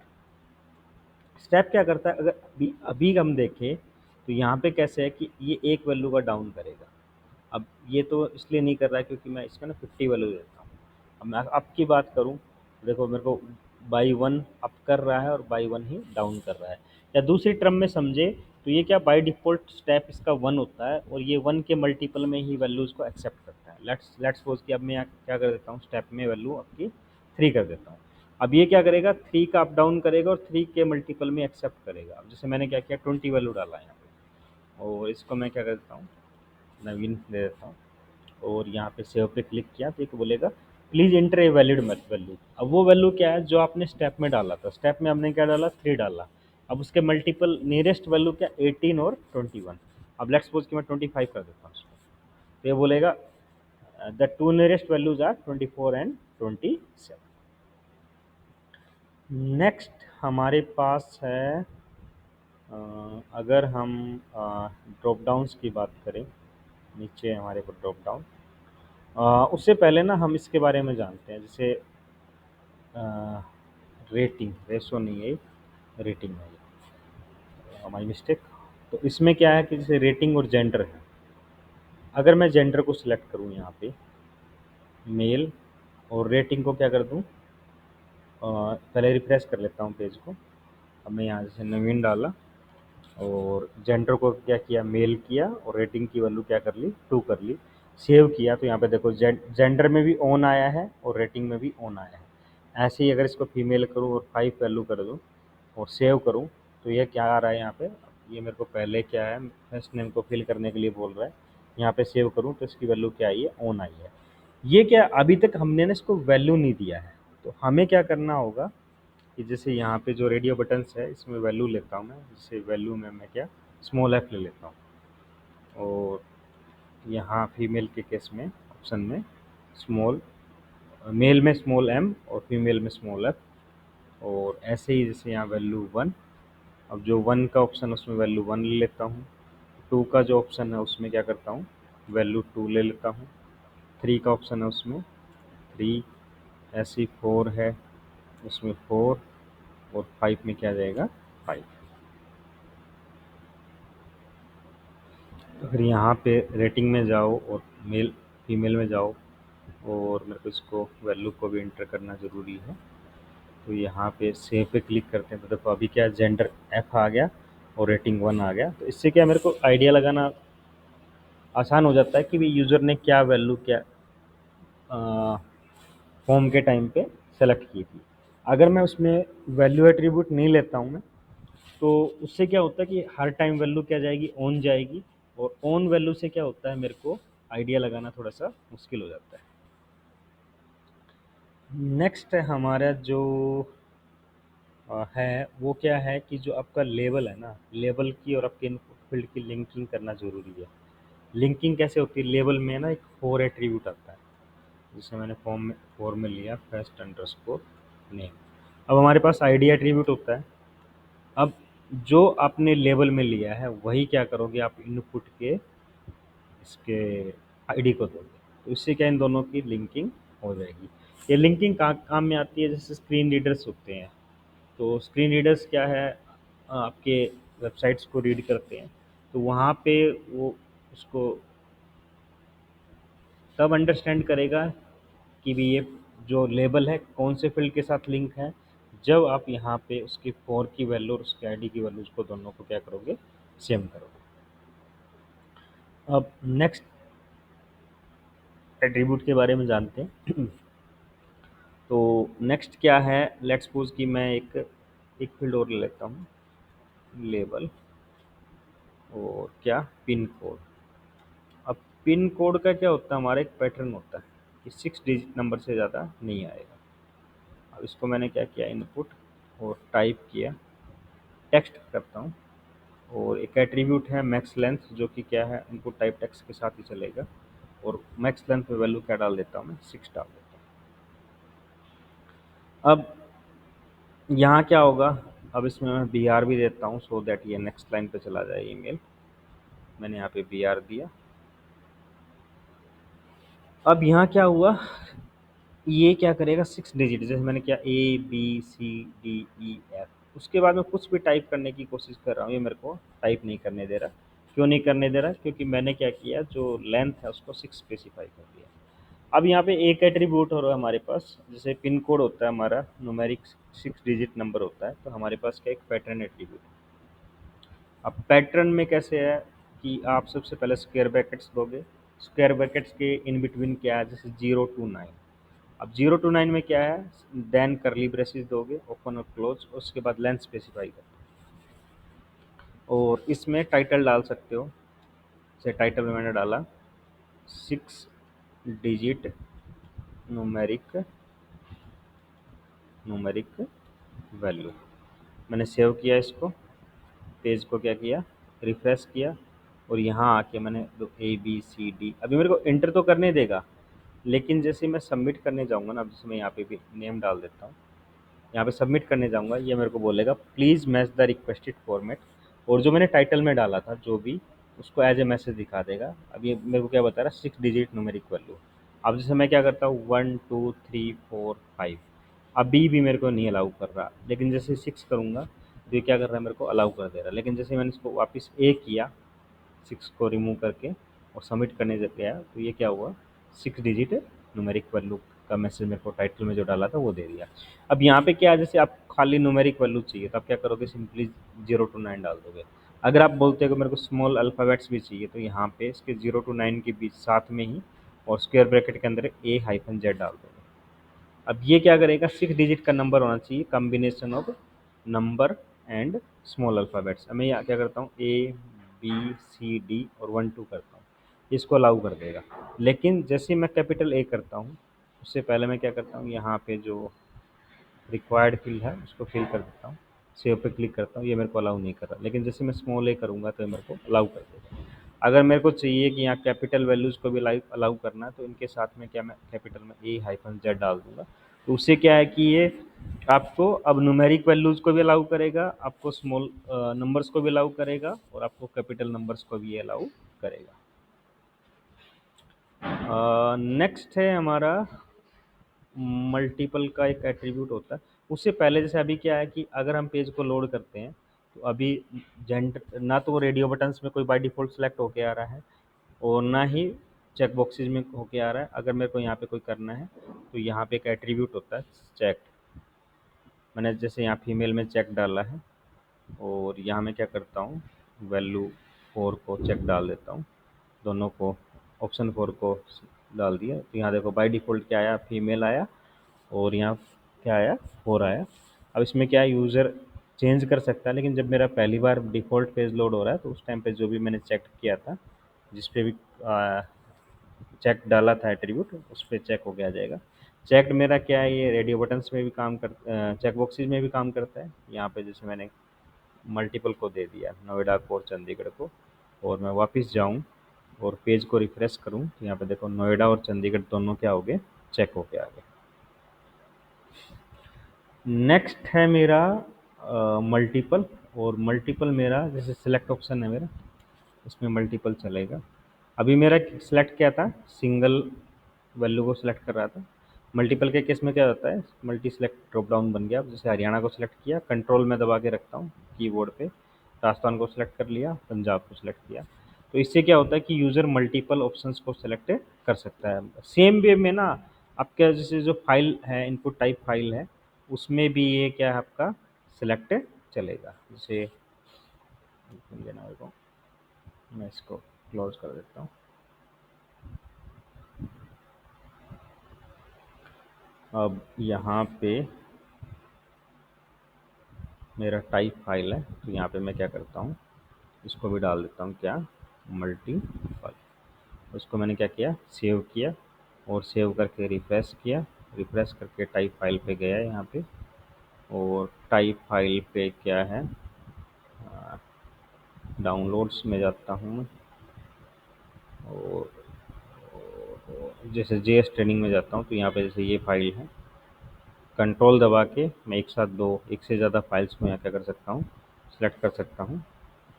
S1: स्टेप क्या करता है, अगर अभी अभी हम देखें तो यहाँ पे कैसे है कि ये एक वैल्यू का डाउन करेगा। अब ये तो इसलिए नहीं कर रहा है क्योंकि मैं इसका ना 50 वैल्यू देता हूँ। अब मैं अप की बात करूँ, देखो मेरे को बाई वन अप कर रहा है और बाई वन ही डाउन कर रहा है। या दूसरी टर्म में समझे तो ये क्या, बाई डिफ़ॉल्ट स्टेप इसका 1 होता है, और ये 1 के मल्टीपल में ही वैल्यूज़ को एक्सेप्ट करता है। लेट्स सपोज कि अब मैं यहाँ क्या कर देता हूँ, स्टेप में वैल्यू आपकी 3 कर देता हूँ। अब ये क्या करेगा, 3 का अप डाउन करेगा और 3 के मल्टीपल में एक्सेप्ट करेगा। अब जैसे मैंने क्या किया, 20 वैल्यू डाला है यहाँ पे, और इसको मैं क्या कर देता हूँ, नवीन दे देता हूँ, और यहाँ पे सेव पे क्लिक किया तो एक बोलेगा please enter a valid value. अब वो वैल्यू क्या है जो आपने स्टेप में डाला था, स्टेप में हमने क्या डाला, 3 डाला। अब उसके मल्टीपल नियरेस्ट वैल्यू क्या, 18 और 21। अब लेट्स सपोज कि मैं 25 कर देता हूँ उसको, तो ये बोलेगा the two nearest values are 24 and 27। Next हमारे पास है, अगर हम ड्रॉप डाउन्स की बात करें, नीचे हमारे को ड्रॉप डाउन, उससे पहले ना हम इसके बारे में जानते हैं। जैसे रेटिंग, रेशो नहीं है, रेटिंग है, हमारी मिस्टेक। तो इसमें क्या है कि जैसे रेटिंग और जेंडर है। अगर मैं जेंडर को सिलेक्ट करूँ यहाँ पे मेल, और रेटिंग को क्या कर दूँ, पहले रिफ्रेश कर लेता हूँ पेज को। अब मैं यहाँ जैसे नवीन डाला, और जेंडर को क्या किया, मेल किया, और रेटिंग की वैल्यू क्या कर ली, 2 कर ली। सेव किया तो यहाँ पे देखो जेंडर में भी ऑन आया है और रेटिंग में भी ऑन आया है। ऐसे ही अगर इसको फीमेल करूँ और 5 वैल्यू कर दूँ और सेव करूँ, तो ये क्या आ रहा है यहाँ पे, ये मेरे को पहले क्या है, फर्स्ट नेम को फिल करने के लिए बोल रहा है। यहाँ पे सेव करूँ तो इसकी वैल्यू क्या आई है, ऑन आई है। ये क्या, अभी तक हमने ना इसको वैल्यू नहीं दिया है। तो हमें क्या करना होगा कि जैसे यहाँ पे जो रेडियो बटन्स है इसमें वैल्यू लेता हूँ मैं। जैसे वैल्यू में मैं क्या स्मॉल एफ ले लेता हूँ। और यहाँ फीमेल के केस में ऑप्शन में स्मॉल, मेल में स्मॉल एम और फीमेल में स्मॉल एफ। और ऐसे ही जैसे यहाँ वैल्यू 1, अब जो 1 का ऑप्शन है उसमें वैल्यू 1 ले लेता हूँ। 2 का जो ऑप्शन है उसमें क्या करता हूँ, वैल्यू 2 ले लेता हूँ। 3 का ऑप्शन है उसमें 3, ऐसे ही 4 है उसमें 4, और 5 में क्या जाएगा 5। तो फिर यहाँ पे रेटिंग में जाओ और मेल फीमेल में जाओ, और मेरे को इसको वैल्यू को भी इंटर करना ज़रूरी है। तो यहाँ पे सेव पे क्लिक करते हैं तो देखो अभी क्या जेंडर एफ आ गया और रेटिंग 1 आ गया। तो इससे क्या मेरे को आइडिया लगाना आसान हो जाता है कि भाई यूज़र ने क्या वैल्यू क्या फॉर्म के टाइम पे सेलेक्ट की थी। अगर मैं उसमें वैल्यू एट्रीब्यूट नहीं लेता हूँ मैं, तो उससे क्या होता है कि हर टाइम वैल्यू क्या जाएगी, ऑन जाएगी। और ऑन वैल्यू से क्या होता है, मेरे को आइडिया लगाना थोड़ा सा मुश्किल हो जाता है। नेक्स्ट है हमारा जो है वो क्या है कि जो आपका लेबल है ना, लेबल की और आपके इनपुट फील्ड की लिंकिंग करना ज़रूरी है। लिंकिंग कैसे होती है, लेबल में ना एक फॉर एट्रीब्यूट आता है, जिसे मैंने फॉर्म में फॉर में लिया फर्स्ट अंडरस्कोर नेम। अब हमारे पास आईडी एट्रीब्यूट होता है। अब जो आपने लेबल में लिया है वही क्या करोगे, आप इनपुट के इसके आईडी को दोगे, तो इससे क्या इन दोनों की लिंकिंग हो जाएगी। ये लिंकिंग काम में आती है, जैसे स्क्रीन रीडर्स होते हैं। तो स्क्रीन रीडर्स क्या है, आपके वेबसाइट्स को रीड करते हैं, तो वहाँ पे वो उसको तब अंडरस्टैंड करेगा कि भी ये जो लेबल है कौन से फील्ड के साथ लिंक है, जब आप यहाँ पे उसकी फॉर की वैल्यू और उसके आईडी की वैल्यूज को दोनों को क्या करोगे, सेम करोगे। अब नेक्स्ट एट्रीब्यूट के बारे में जानते हैं। तो नेक्स्ट क्या है, लेट्स सपोज कि मैं एक फील्ड और ले लेता हूँ, लेबल और क्या पिन कोड। अब पिन कोड का क्या होता है, हमारा एक पैटर्न होता है कि 6 डिजिट नंबर से ज़्यादा नहीं आएगा। अब इसको मैंने क्या किया, इनपुट और टाइप किया, टेक्स्ट करता हूँ। और एक एट्रीब्यूट है मैक्स लेंथ, जो कि क्या है, इनपुट टाइप टेक्स्ट के साथ ही चलेगा। और मैक्स लेंथ में वैल्यू क्या डाल देता हूँ मैं, 6 डाल देता हूँ। अब यहाँ क्या होगा, अब इसमें मैं बी आर भी देता हूँ, सो दैट ये नेक्स्ट लाइन पे चला जाए ईमेल। मैंने यहाँ पे बी आर दिया। अब यहाँ क्या हुआ, ये क्या करेगा, 6 डिजिट, जैसे मैंने क्या ABCDEF, उसके बाद मैं कुछ भी टाइप करने की कोशिश कर रहा हूँ, ये मेरे को टाइप नहीं करने दे रहा। क्यों नहीं करने दे रहा, क्योंकि मैंने क्या किया, जो लेंथ है उसको 6 स्पेसिफाई कर दिया। अब यहाँ पे एक एट्रीब्यूट हो रहा है हमारे पास, जैसे पिन कोड होता है हमारा न्यूमेरिक 6 डिजिट नंबर होता है, तो हमारे पास क्या एक पैटर्न एट्रीब्यूट। अब पैटर्न में कैसे है कि आप सबसे पहले स्क्वायर ब्रैकेट्स दोगे, स्क्वायर ब्रैकेट्स के इन बिटवीन क्या है, जैसे 0 to 9। अब 0 to 9 में क्या है, देन करली ब्रेसेस दोगे, ओपन और क्लोज, उसके बाद लेंथ स्पेसिफाई कर। और इसमें टाइटल डाल सकते हो, जैसे टाइटल में मैंने डाला 6 डिजिट न्यूमेरिक न्यूमेरिक वैल्यू। मैंने सेव किया इसको, पेज को क्या किया, रिफ्रेश किया, और यहाँ आके मैंने ABCD, अभी मेरे को इंटर तो करने देगा, लेकिन जैसे मैं सबमिट करने जाऊँगा ना, अब जैसे मैं यहाँ पे भी नेम डाल देता हूँ, यहाँ पे सबमिट करने जाऊँगा, ये मेरे को बोलेगा please match the requested format. और जो मैंने टाइटल में डाला था जो भी, उसको एज ए मैसेज दिखा देगा। अब ये मेरे को क्या बता रहा है, 6 डिजिट न्यूमेरिक वैल्यू। अब जैसे मैं क्या करता हूँ, 1 2 3 4 5, अभी भी मेरे को नहीं अलाउ कर रहा, लेकिन जैसे 6 करूँगा तो ये क्या कर रहा है, मेरे को अलाउ कर दे रहा है। लेकिन जैसे मैंने इसको वापस किया, 6 को रिमूव करके और सबमिट करने जब गया, तो ये क्या हुआ, 6 डिजिट न्यूमेरिक वैल्यू का मैसेज मेरे को टाइटल में जो डाला था वो दे दिया। अब यहाँ पे क्या है, जैसे आप खाली न्यूमेरिक वैल्यू चाहिए तो आप क्या करोगे, सिंपली 0 to 9 डाल दोगे। अगर आप बोलते हो कि मेरे को स्मॉल अल्फ़ाबेट्स भी चाहिए, तो यहाँ पे इसके 0 to 9 के बीच साथ में ही और स्क्वायर ब्रैकेट के अंदर A-Z डाल दोगे। अब ये क्या करेगा, 6 डिजिट का नंबर होना चाहिए, combination of number and small alphabets. अब मैं यहाँ क्या करता हूँ, ABCD और 1 2 करता हूँ, इसको अलाउ कर देगा। लेकिन जैसे मैं कैपिटल A करता हूँ, उससे पहले मैं क्या करता हूँ, यहाँ पे जो रिक्वायर्ड फील्ड है उसको फिल कर देता हूँ, सेव पे क्लिक करता हूँ, ये मेरे को अलाउ नहीं कर रहा, लेकिन जैसे मैं स्मॉल ए करूँगा तो ये मेरे को अलाउ कर देगा। अगर मेरे को चाहिए कि यहाँ कैपिटल वैल्यूज़ को भी अलाउ करना है, तो इनके साथ में क्या मैं कैपिटल में A-Z डाल दूंगा, तो उससे क्या है कि ये आपको अब न्यूमेरिक वैल्यूज़ को भी अलाउ करेगा, आपको स्मॉल नंबर्स को भी अलाउ करेगा, और आपको कैपिटल नंबर्स को भी अलाउ करेगा। नेक्स्ट है हमारा मल्टीपल का एक एट्रीब्यूट होता है। उससे पहले जैसे अभी क्या है कि अगर हम पेज को लोड करते हैं, तो अभी जेंडर ना तो रेडियो बटन्स में कोई बाय डिफ़ॉल्ट सेलेक्ट होके आ रहा है, और ना ही चेक बॉक्सेस में होके आ रहा है। अगर मेरे को यहाँ पे कोई करना है, तो यहाँ पे एक एट्रीब्यूट होता है चेक। मैंने जैसे यहाँ फीमेल में चेक डाला है, और यहाँ मैं क्या करता हूँ, वैल्यू 4 को चेक डाल देता हूँ, दोनों को ऑप्शन 4 को डाल दिया, तो यहाँ देखो बाय डिफ़ॉल्ट क्या आया, फीमेल आया, और यहाँ क्या आया, 4 आया। अब इसमें क्या है, यूज़र चेंज कर सकता है, लेकिन जब मेरा पहली बार डिफ़ॉल्ट पेज लोड हो रहा है, तो उस टाइम पे जो भी मैंने चेक किया था, जिस पे भी चेक डाला था एट्रीब्यूट, उस पर चेक हो गया जाएगा। चेक मेरा क्या है, ये रेडियो बटन्स में भी काम कर, चेक बॉक्सेस में भी काम करता है। यहाँ पे जैसे मैंने मल्टीपल को दे दिया, नोएडा को और चंडीगढ़ को, और मैं वापस जाऊँ और पेज को रिफ्रेश करूँ, तो यहाँ पे देखो नोएडा और चंडीगढ़ दोनों क्या हो गए, चेक हो के आ गए। नेक्स्ट है मेरा मल्टीपल, और मल्टीपल मेरा जैसे सिलेक्ट ऑप्शन है मेरा, इसमें मल्टीपल चलेगा। अभी मेरा सिलेक्ट क्या था, सिंगल वैल्यू को सिलेक्ट कर रहा था। मल्टीपल के केस में क्या होता है, मल्टी सिलेक्ट ड्रॉप डाउन बन गया। अब जैसे हरियाणा को सिलेक्ट किया, कंट्रोल में दबा के रखता हूँ कीबोर्ड पे, राजस्थान को सिलेक्ट कर लिया, पंजाब को सिलेक्ट किया, तो इससे क्या होता है कि यूज़र मल्टीपल ऑप्शंस को सिलेक्ट कर सकता है। सेम वे में ना, आपका जैसे जो फाइल है, इनपुट टाइप फाइल है, उसमें भी ये क्या है, आपका सिलेक्ट चलेगा। जैसे देना मेरे को, मैं इसको क्लोज कर देता हूँ। अब यहाँ पे मेरा टाइप फाइल है, तो यहाँ पे मैं क्या करता हूँ, इसको भी डाल देता हूँ क्या, मल्टीपल। उसको मैंने क्या किया, सेव किया, और सेव करके रिफ्रेश किया, रिफ्रेश करके टाइप फाइल पे गया यहाँ पे, और टाइप फाइल पे क्या है, डाउनलोड्स में जाता हूँ मैं, और जैसे जेएस ट्रेनिंग में जाता हूँ, तो यहाँ पे जैसे ये फाइल है, कंट्रोल दबा के मैं एक साथ दो, एक से ज़्यादा फाइल्स को यहाँ क्या कर सकता हूँ, सेलेक्ट कर सकता हूँ,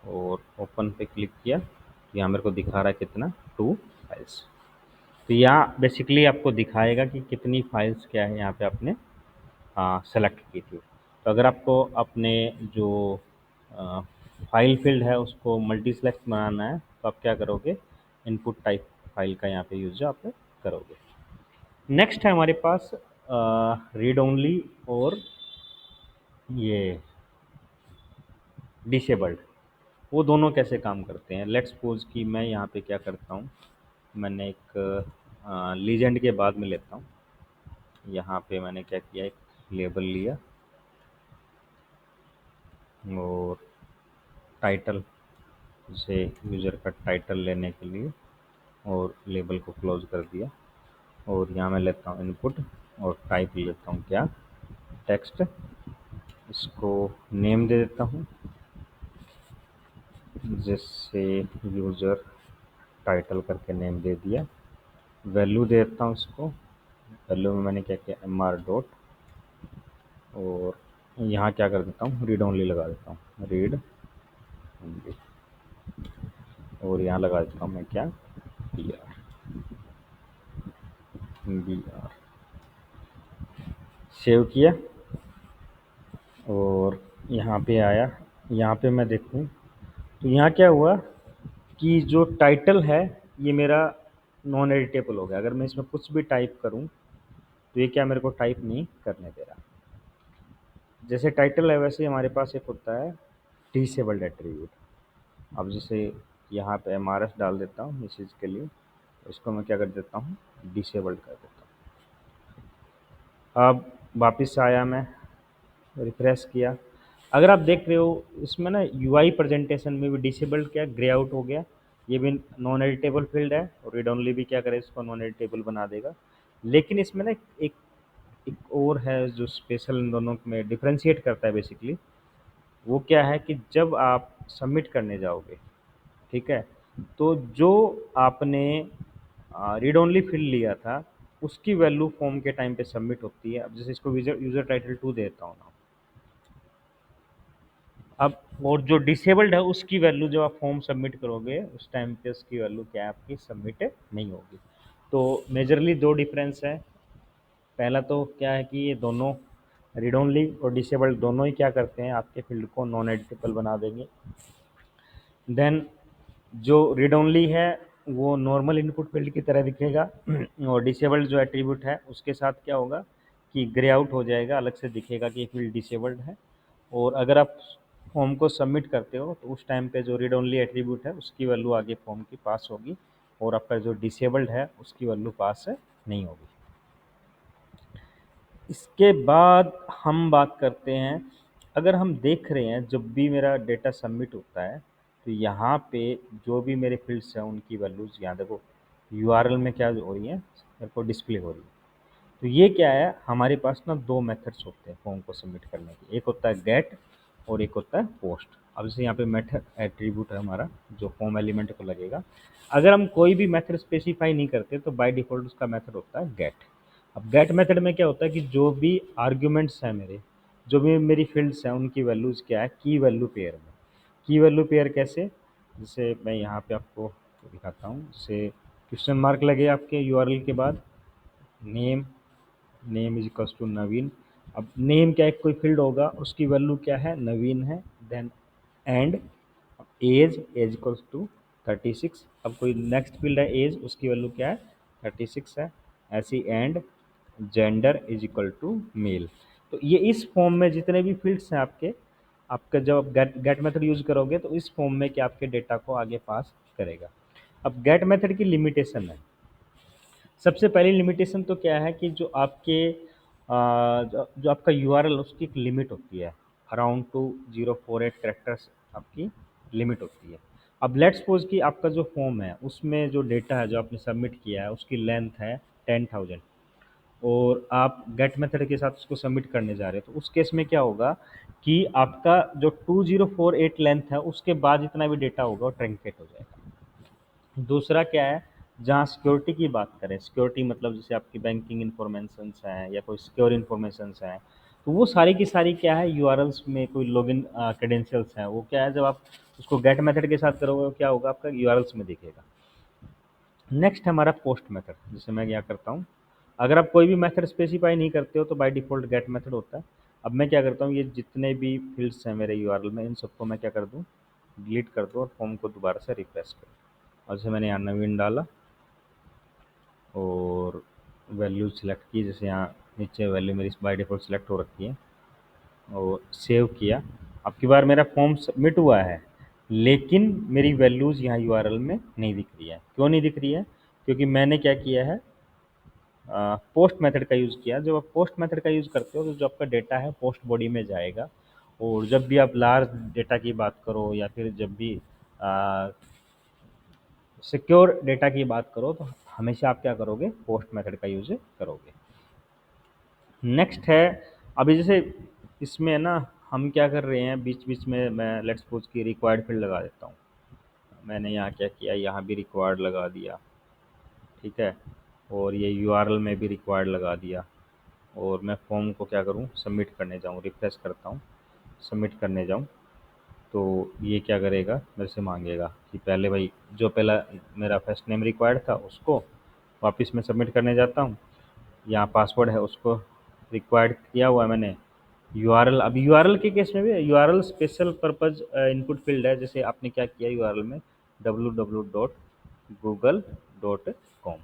S1: और ओपन पे क्लिक किया, तो यहाँ मेरे को दिखा रहा है कितना, 2 फाइल्स। तो यहाँ बेसिकली आपको दिखाएगा कि कितनी फाइल्स क्या है यहाँ पे आपने सेलेक्ट की थी। तो अगर आपको अपने जो फाइल फील्ड है उसको मल्टी सेलेक्ट बनाना है, तो आप क्या करोगे, इनपुट टाइप फाइल का यहाँ पे यूज आप करोगे। नेक्स्ट है हमारे पास रीड ओनली और ये डिसेबल्ड। वो दोनों कैसे काम करते हैं, लेट्स सपोज कि मैं यहाँ पे क्या करता हूँ, मैंने एक लीजेंड के बाद में लेता हूँ, यहाँ पे मैंने क्या किया, एक लेबल लिया, और टाइटल से यूज़र का टाइटल लेने के लिए, और लेबल को क्लोज कर दिया, और यहाँ मैं लेता हूँ इनपुट, और टाइप लेता हूँ क्या, टेक्स्ट। इसको नेम दे देता हूँ, जिससे यूज़र टाइटल करके नेम दे दिया। वैल्यू दे देता हूँ इसको, वैल्यू में मैंने क्या किया, mr डॉट, और यहाँ क्या कर देता हूँ, रीड ओनली लगा देता हूँ, रीड ओनली, और यहाँ लगा देता हूँ मैं क्या, br सेव किया, और यहाँ पे आया, यहाँ पे मैं देखूँ, तो यहाँ क्या हुआ कि जो टाइटल है ये मेरा नॉन एडिटेबल हो गया। अगर मैं इसमें कुछ भी टाइप करूँ, तो ये क्या मेरे को टाइप नहीं करने दे रहा। जैसे टाइटल है वैसे ही हमारे पास एक होता है डिसेबल्ड एट्रीब्यूट। अब जैसे यहाँ पे एमआरएस डाल देता हूँ मैसेज के लिए, इसको मैं क्या कर देता हूँ, डिसेबल्ड कर देता हूँ। अब वापस आया, मैं रिफ्रेश किया, अगर आप देख रहे हो इसमें ना यूआई प्रेजेंटेशन में भी डिसेबल्ड क्या ग्रे आउट हो गया। ये भी नॉन एडिटेबल फील्ड है, और रीड ओनली भी क्या करे, इसको नॉन एडिटेबल बना देगा। लेकिन इसमें ना एक एक और है जो स्पेशल इन दोनों में डिफ्रेंशिएट करता है बेसिकली, वो क्या है कि जब आप सबमिट करने जाओगे, ठीक है, तो जो आपने रीड ओनली फील्ड लिया था उसकी वैल्यू फॉर्म के टाइम पे सबमिट होती है। अब जैसे इसको यूजर यूजर टाइटल 2 देता हूँ ना, अब और जो डिसेबल्ड है उसकी वैल्यू जब आप फॉर्म सबमिट करोगे उस टाइम पे उसकी वैल्यू क्या है आपकी सबमिट नहीं होगी। तो मेजरली दो डिफरेंस है। पहला तो क्या है कि ये दोनों रीड ओनली और डिसेबल्ड दोनों ही क्या करते हैं, आपके फील्ड को नॉन एडिटेबल बना देंगे। देन जो रीड ओनली है वो नॉर्मल इनपुट फील्ड की तरह दिखेगा और डिसेबल्ड जो एट्रीब्यूट है उसके साथ क्या होगा कि ग्रे आउट हो जाएगा, अलग से दिखेगा कि ये फील्ड डिसेबल्ड है। और अगर आप फॉर्म को सबमिट करते हो तो उस टाइम पे जो रीड ओनली एट्रीब्यूट है उसकी वैल्यू आगे फॉर्म की पास होगी और आपका जो डिसेबल्ड है उसकी वैल्यू पास नहीं होगी। इसके बाद हम बात करते हैं, अगर हम देख रहे हैं जब भी मेरा डेटा सबमिट होता है तो यहाँ पे जो भी मेरे फील्ड्स हैं उनकी वैल्यूज़ यहाँ देखो यूआरएल में क्या हो रही है, मेरे को डिस्प्ले हो रही है। तो ये क्या है, हमारे पास ना दो मेथड्स होते हैं फॉर्म को सबमिट करने के, एक होता है गेट और एक होता है पोस्ट। अब जैसे यहाँ पे मेथड एट्रीब्यूट है हमारा जो फॉर्म एलिमेंट को लगेगा, अगर हम कोई भी मेथड स्पेसिफाई नहीं करते तो बाय डिफ़ॉल्ट उसका मेथड होता है गेट। अब गेट मेथड में क्या होता है कि जो भी आर्ग्यूमेंट्स हैं मेरे, जो भी मेरी फील्ड्स हैं उनकी वैल्यूज़ क्या है, की वैल्यू पेयर में। की वैल्यू पेयर कैसे, जैसे मैं यहाँ पे आपको दिखाता हूँ। जैसे क्वेश्चन मार्क लगे आपके यूआरएल के बाद, name, name is equals to Naveen. अब नेम क्या है, कोई फील्ड होगा उसकी वैल्यू क्या है, नवीन है। Then and age, age equals to 36। अब कोई नेक्स्ट फील्ड है एज, उसकी वैल्यू क्या है 36 है। ऐसी and gender is equal to male. तो ये इस फॉर्म में जितने भी फील्ड्स हैं आपके, आपका जब आप गेट मेथड यूज करोगे तो इस फॉर्म में क्या आपके डेटा को आगे पास करेगा। अब गेट मेथड की लिमिटेशन है, सबसे पहली लिमिटेशन तो क्या है कि जो आपके जो आपका यूआरएल उसकी एक लिमिट होती है, अराउंड 2048 कैरेक्टर्स आपकी लिमिट होती है। अब लेट्स सपोज कि आपका जो फॉर्म है उसमें जो डेटा है जो आपने सबमिट किया है उसकी लेंथ है 10,000 और आप गेट मेथड के साथ उसको सबमिट करने जा रहे हो, तो उस केस में क्या होगा कि आपका जो 2048 लेंथ है उसके बाद जितना भी डेटा होगा वो ट्रंकेट हो जाएगा। दूसरा क्या है, जहाँ सिक्योरिटी की बात करें, सिक्योरिटी मतलब जैसे आपकी बैंकिंग इन्फॉर्मेशंस हैं या कोई सिक्योर इन्फॉर्मेशंस हैं, तो वो सारी की सारी क्या है यूआरएल्स में कोई लॉगिन क्रेडेंशियल्स हैं, वो क्या है जब आप उसको गेट मेथड के साथ करोगे क्या होगा आपका यूआरएल्स में दिखेगा। नेक्स्ट है हमारा पोस्ट मेथड, जिसे मैं क्या करता हूँ, अगर आप कोई भी मेथड स्पेसिफाई नहीं करते हो तो बाय डिफ़ॉल्ट गेट मेथड होता है। अब मैं क्या करता हूँ, ये जितने भी फील्ड्स हैं मेरे यूआरएल में इन सबको मैं क्या कर दूँ, डिलीट कर दूँ और फॉर्म को दोबारा से रिफ्रेश कर दूँ। और जैसे मैंने यहाँ नवीन डाला और वैल्यू सिलेक्ट की, जैसे यहाँ नीचे वैल्यू मेरी बाय डिफ़ॉल्ट सिलेक्ट हो रखी है और सेव किया। अब की बार मेरा फॉर्म सबमिट हुआ है लेकिन मेरी वैल्यूज़ यहाँ यूआरएल में नहीं दिख रही है। क्यों नहीं दिख रही है, क्योंकि मैंने क्या किया है, पोस्ट मेथड का यूज़ किया। जब आप पोस्ट मेथड का यूज़ करते हो तो जो आपका डेटा है पोस्ट बॉडी में जाएगा और जब भी आप लार्ज डेटा की बात करो या फिर जब भी सिक्योर डेटा की बात करो तो हमेशा आप क्या करोगे, पोस्ट मेथड का यूज़ करोगे। नेक्स्ट है, अभी जैसे इसमें ना हम क्या कर रहे हैं, बीच बीच में मैं लेट्स सपोज की रिक्वायर्ड फील्ड लगा देता हूँ। मैंने यहाँ क्या किया, यहाँ भी रिक्वायर्ड लगा दिया, ठीक है, और ये यूआरएल में भी रिक्वायर्ड लगा दिया और मैं फॉर्म को क्या करूँ, सबमिट करने जाऊँ, रिफ्रेश करता हूँ, सबमिट करने जाऊँ तो ये क्या करेगा, मेरे से मांगेगा कि पहले भाई जो पहला मेरा फर्स्ट नेम रिक्वायर्ड था उसको वापस मैं सबमिट करने जाता हूँ। यहाँ पासवर्ड है उसको रिक्वायर्ड किया हुआ है मैंने। यूआरएल, अब यूआरएल के केस में भी URL special purpose input field है। जैसे आपने क्या किया यूआरएल में www.google.com,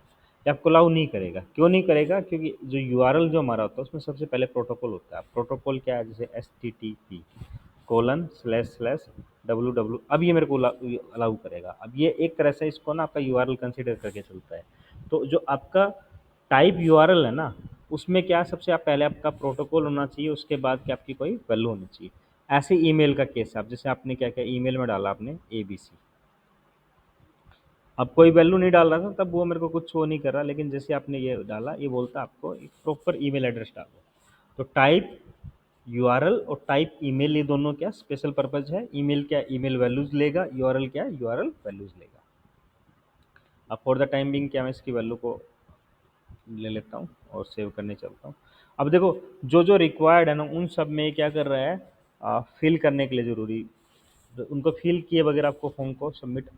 S1: ये आपको अलाउ नहीं करेगा। क्यों नहीं करेगा, क्योंकि जो यूआरएल जो हमारा होता है उसमें सबसे पहले प्रोटोकॉल होता है। प्रोटोकॉल क्या है, जैसे http:// अब ये मेरे को अलाउ करेगा। अब ये एक तरह से इसको ना आपका यूआरएल कंसीडर करके चलता है। तो जो आपका टाइप यूआरएल है ना, उसमें क्या सबसे आप पहले आपका प्रोटोकॉल होना चाहिए, उसके बाद क्या आपकी कोई वैल्यू होनी चाहिए। ऐसे ईमेल का केस है, अब जैसे आपने क्या किया, ईमेल में डाला आपने ABC, अब कोई वैल्यू नहीं डाल रहा था तब वो मेरे को कुछ शो नहीं कर रहा, लेकिन जैसे आपने ये डाला ये बोलता आपको एक प्रॉपर ईमेल एड्रेस डालो। तो टाइप यूआरएल और टाइप ईमेल, ये दोनों क्या स्पेशल पर्पज है। ईमेल क्या ईमेल वैल्यूज लेगा, यूआरएल क्या यूआरएल वैल्यूज लेगा। अब फॉर द टाइम बिंग क्या मैं इसकी वैल्यू को ले लेता हूँ और सेव करने चलता हूँ। अब देखो जो जो रिक्वायर्ड है ना उन सब में क्या कर रहा है, फिल करने के लिए ज़रूरी, उनको फिल किए बगैर आपको फॉर्म को सबमिट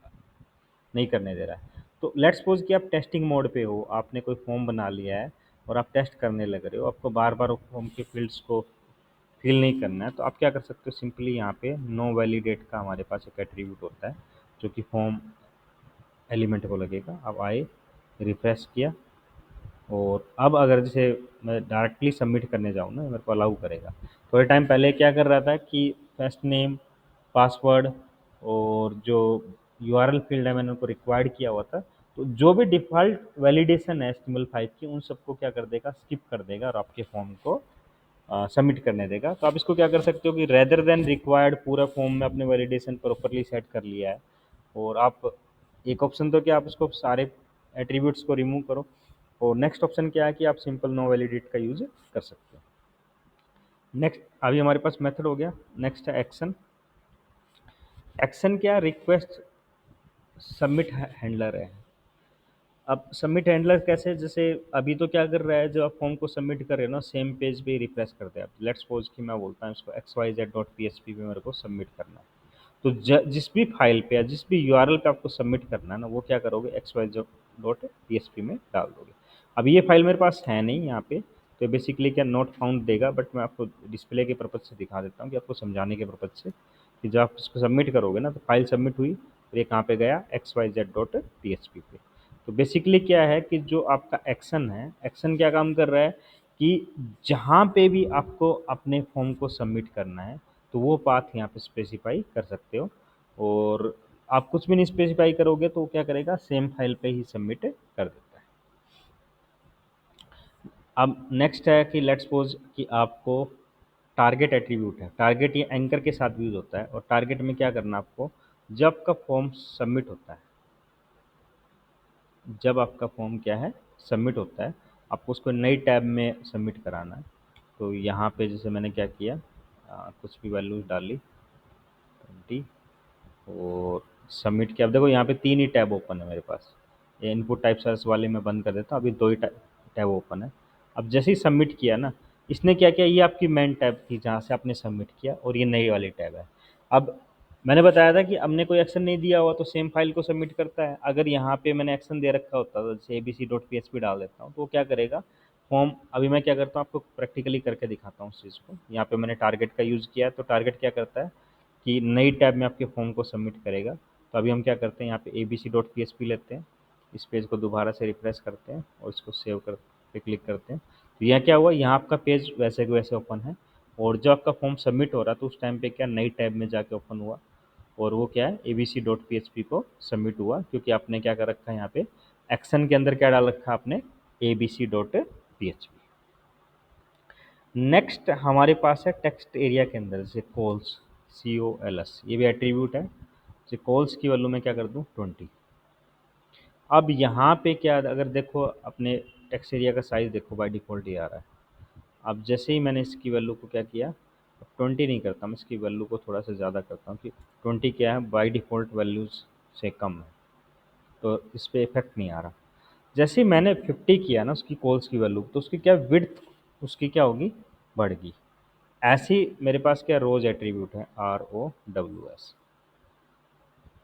S1: नहीं करने दे रहा है। तो लेट्स सपोज कि आप टेस्टिंग मोड पे हो, आपने कोई फॉर्म बना लिया है और आप टेस्ट करने लग रहे हो, आपको बार बार फॉर्म के फील्ड्स को फिल नहीं करना है, तो आप क्या कर सकते हो, सिंपली यहाँ पे नो वैलिडेट का हमारे पास एक एट्रीब्यूट होता है जो कि फॉर्म एलिमेंट को लगेगा। अब आए, रिफ्रेश किया, और अब अगर जैसे मैं डायरेक्टली सबमिट करने जाऊँ ना, मेरे को अलाउ करेगा। थोड़े टाइम पहले क्या कर रहा था कि फर्स्ट नेम, पासवर्ड और जो यूआरएल फील्ड है मैंने उनको रिक्वायर्ड किया हुआ था, तो जो भी डिफ़ॉल्ट वैलिडेशन है HTML5 की उन सबको क्या कर देगा, स्किप कर देगा और आपके फॉर्म को सबमिट करने देगा। तो आप इसको क्या कर सकते हो कि रेदर देन रिक्वायर्ड पूरा फॉर्म में अपने वैलिडेशन प्रॉपरली सेट कर लिया है, और आप एक ऑप्शन तो क्या आप उसको सारे एट्रीब्यूट्स को रिमूव करो, और नेक्स्ट ऑप्शन क्या है कि आप सिंपल नो वैलिडेट का यूज कर सकते हो। नेक्स्ट अभी हमारे पास मेथड हो गया, नेक्स्ट है एक्शन। एक्शन क्या, रिक्वेस्ट सबमिट हैंडलर है। अब सबमिट हैंडलर कैसे, जैसे अभी तो क्या कर रहा है, जो आप फॉर्म को सबमिट कर रहे हो ना सेम पेज पे रिफ्रेश करते हैं। लेट्स सपोज कि मैं बोलता हूँ इसको xyz.php पे मेरे को सबमिट करना है, तो जिस भी फाइल पे या जिस भी यूआरएल पे आपको सबमिट करना है ना, वो क्या करोगे, xyz.php में डाल दोगे। अब ये फाइल मेरे पास है नहीं यहाँ पे, तो बेसिकली क्या नॉट फाउंड देगा, बट मैं आपको डिस्प्ले के पर्पज से दिखा देता हूँ कि आपको समझाने के पर्पज से, कि जब आप इसको सबमिट करोगे ना तो फाइल सबमिट हुई, फिर ये कहाँ पे गया, xyz.php पे। तो बेसिकली क्या है कि जो आपका एक्शन है, एक्शन क्या काम कर रहा है कि जहाँ पे भी आपको अपने फॉर्म को सबमिट करना है, तो वो पाथ यहाँ पे स्पेसिफाई कर सकते हो, और आप कुछ भी नहीं स्पेसिफाई करोगे तो वो क्या करेगा, सेम फाइल पे ही सबमिट कर देता है। अब नेक्स्ट है कि लेट्स सपोज कि आपको टारगेट एट्रीब्यूट है, टारगेट ये एंकर के साथ यूज होता है, और टारगेट में क्या करना है आपको, जब आपका फॉर्म सबमिट होता है, जब आपका फॉर्म क्या है सबमिट होता है, आपको उसको नई टैब में सबमिट कराना है। तो यहाँ पे जैसे मैंने क्या किया, कुछ भी वैल्यूज डाली 20, और सबमिट किया। अब देखो यहाँ पे 3 ही टैब ओपन है मेरे पास, ये इनपुट टाइप सर्च वाले मैं बंद कर देता हूँ, अभी 2 ही टैब ओपन है। अब जैसे ही सबमिट किया ना, इसने क्या किया, ये आपकी मेन टैब थी जहाँ से आपने सबमिट किया, और ये नई वाली टैब है। अब मैंने बताया था कि हमने कोई एक्शन नहीं दिया हुआ तो सेम फाइल को सबमिट करता है। अगर यहाँ पे मैंने एक्शन दे रखा होता तो जैसे abc.php डाल देता हूँ, तो वो क्या करेगा, फॉर्म, अभी मैं क्या करता हूँ आपको प्रैक्टिकली करके दिखाता हूँ उस चीज़ को। यहाँ पे मैंने टारगेट का यूज़ किया, तो टारगेट क्या करता है कि नई टैब में आपके फॉर्म को सबमिट करेगा। तो अभी हम क्या करते हैं, यहाँ पे abc.php लेते हैं, इस पेज को दोबारा से रिफ्रेश करते हैं और इसको सेव कर पे क्लिक करते हैं। तो यहाँ क्या हुआ, यहाँ आपका पेज वैसे के वैसे ओपन है, और जब आपका फॉर्म सबमिट हो रहा तो उस टाइम पे क्या नई टैब में जाके ओपन हुआ, और वो क्या है abc.php को सबमिट हुआ, क्योंकि आपने क्या कर रखा है यहाँ पे एक्शन के अंदर क्या डाल रखा है आपने, abc.php। नेक्स्ट हमारे पास है टेक्स्ट एरिया के अंदर, जैसे कॉल्स, COLS, ये भी एट्रीब्यूट है। जैसे कॉल्स की वैल्यू मैं क्या कर दूँ 20। अब यहाँ पे क्या, अगर देखो अपने टेक्स्ट एरिया का साइज़ देखो, बाय डिफ़ॉल्ट ये आ रहा है। अब जैसे ही मैंने इसकी वैल्यू को क्या किया, 20 नहीं करता मैं, इसकी वैल्यू को थोड़ा सा ज़्यादा करता हूँ कि 20 क्या है, बाय डिफ़ॉल्ट वैल्यूज़ से कम है, तो इस पे इफेक्ट नहीं आ रहा। जैसे ही मैंने 50 किया ना उसकी कॉल्स की वैल्यू, तो उसकी क्या विड्थ, उसकी क्या होगी, बढ़ गई। ऐसे ही मेरे पास क्या रोज एट्रीब्यूट है, ROWS,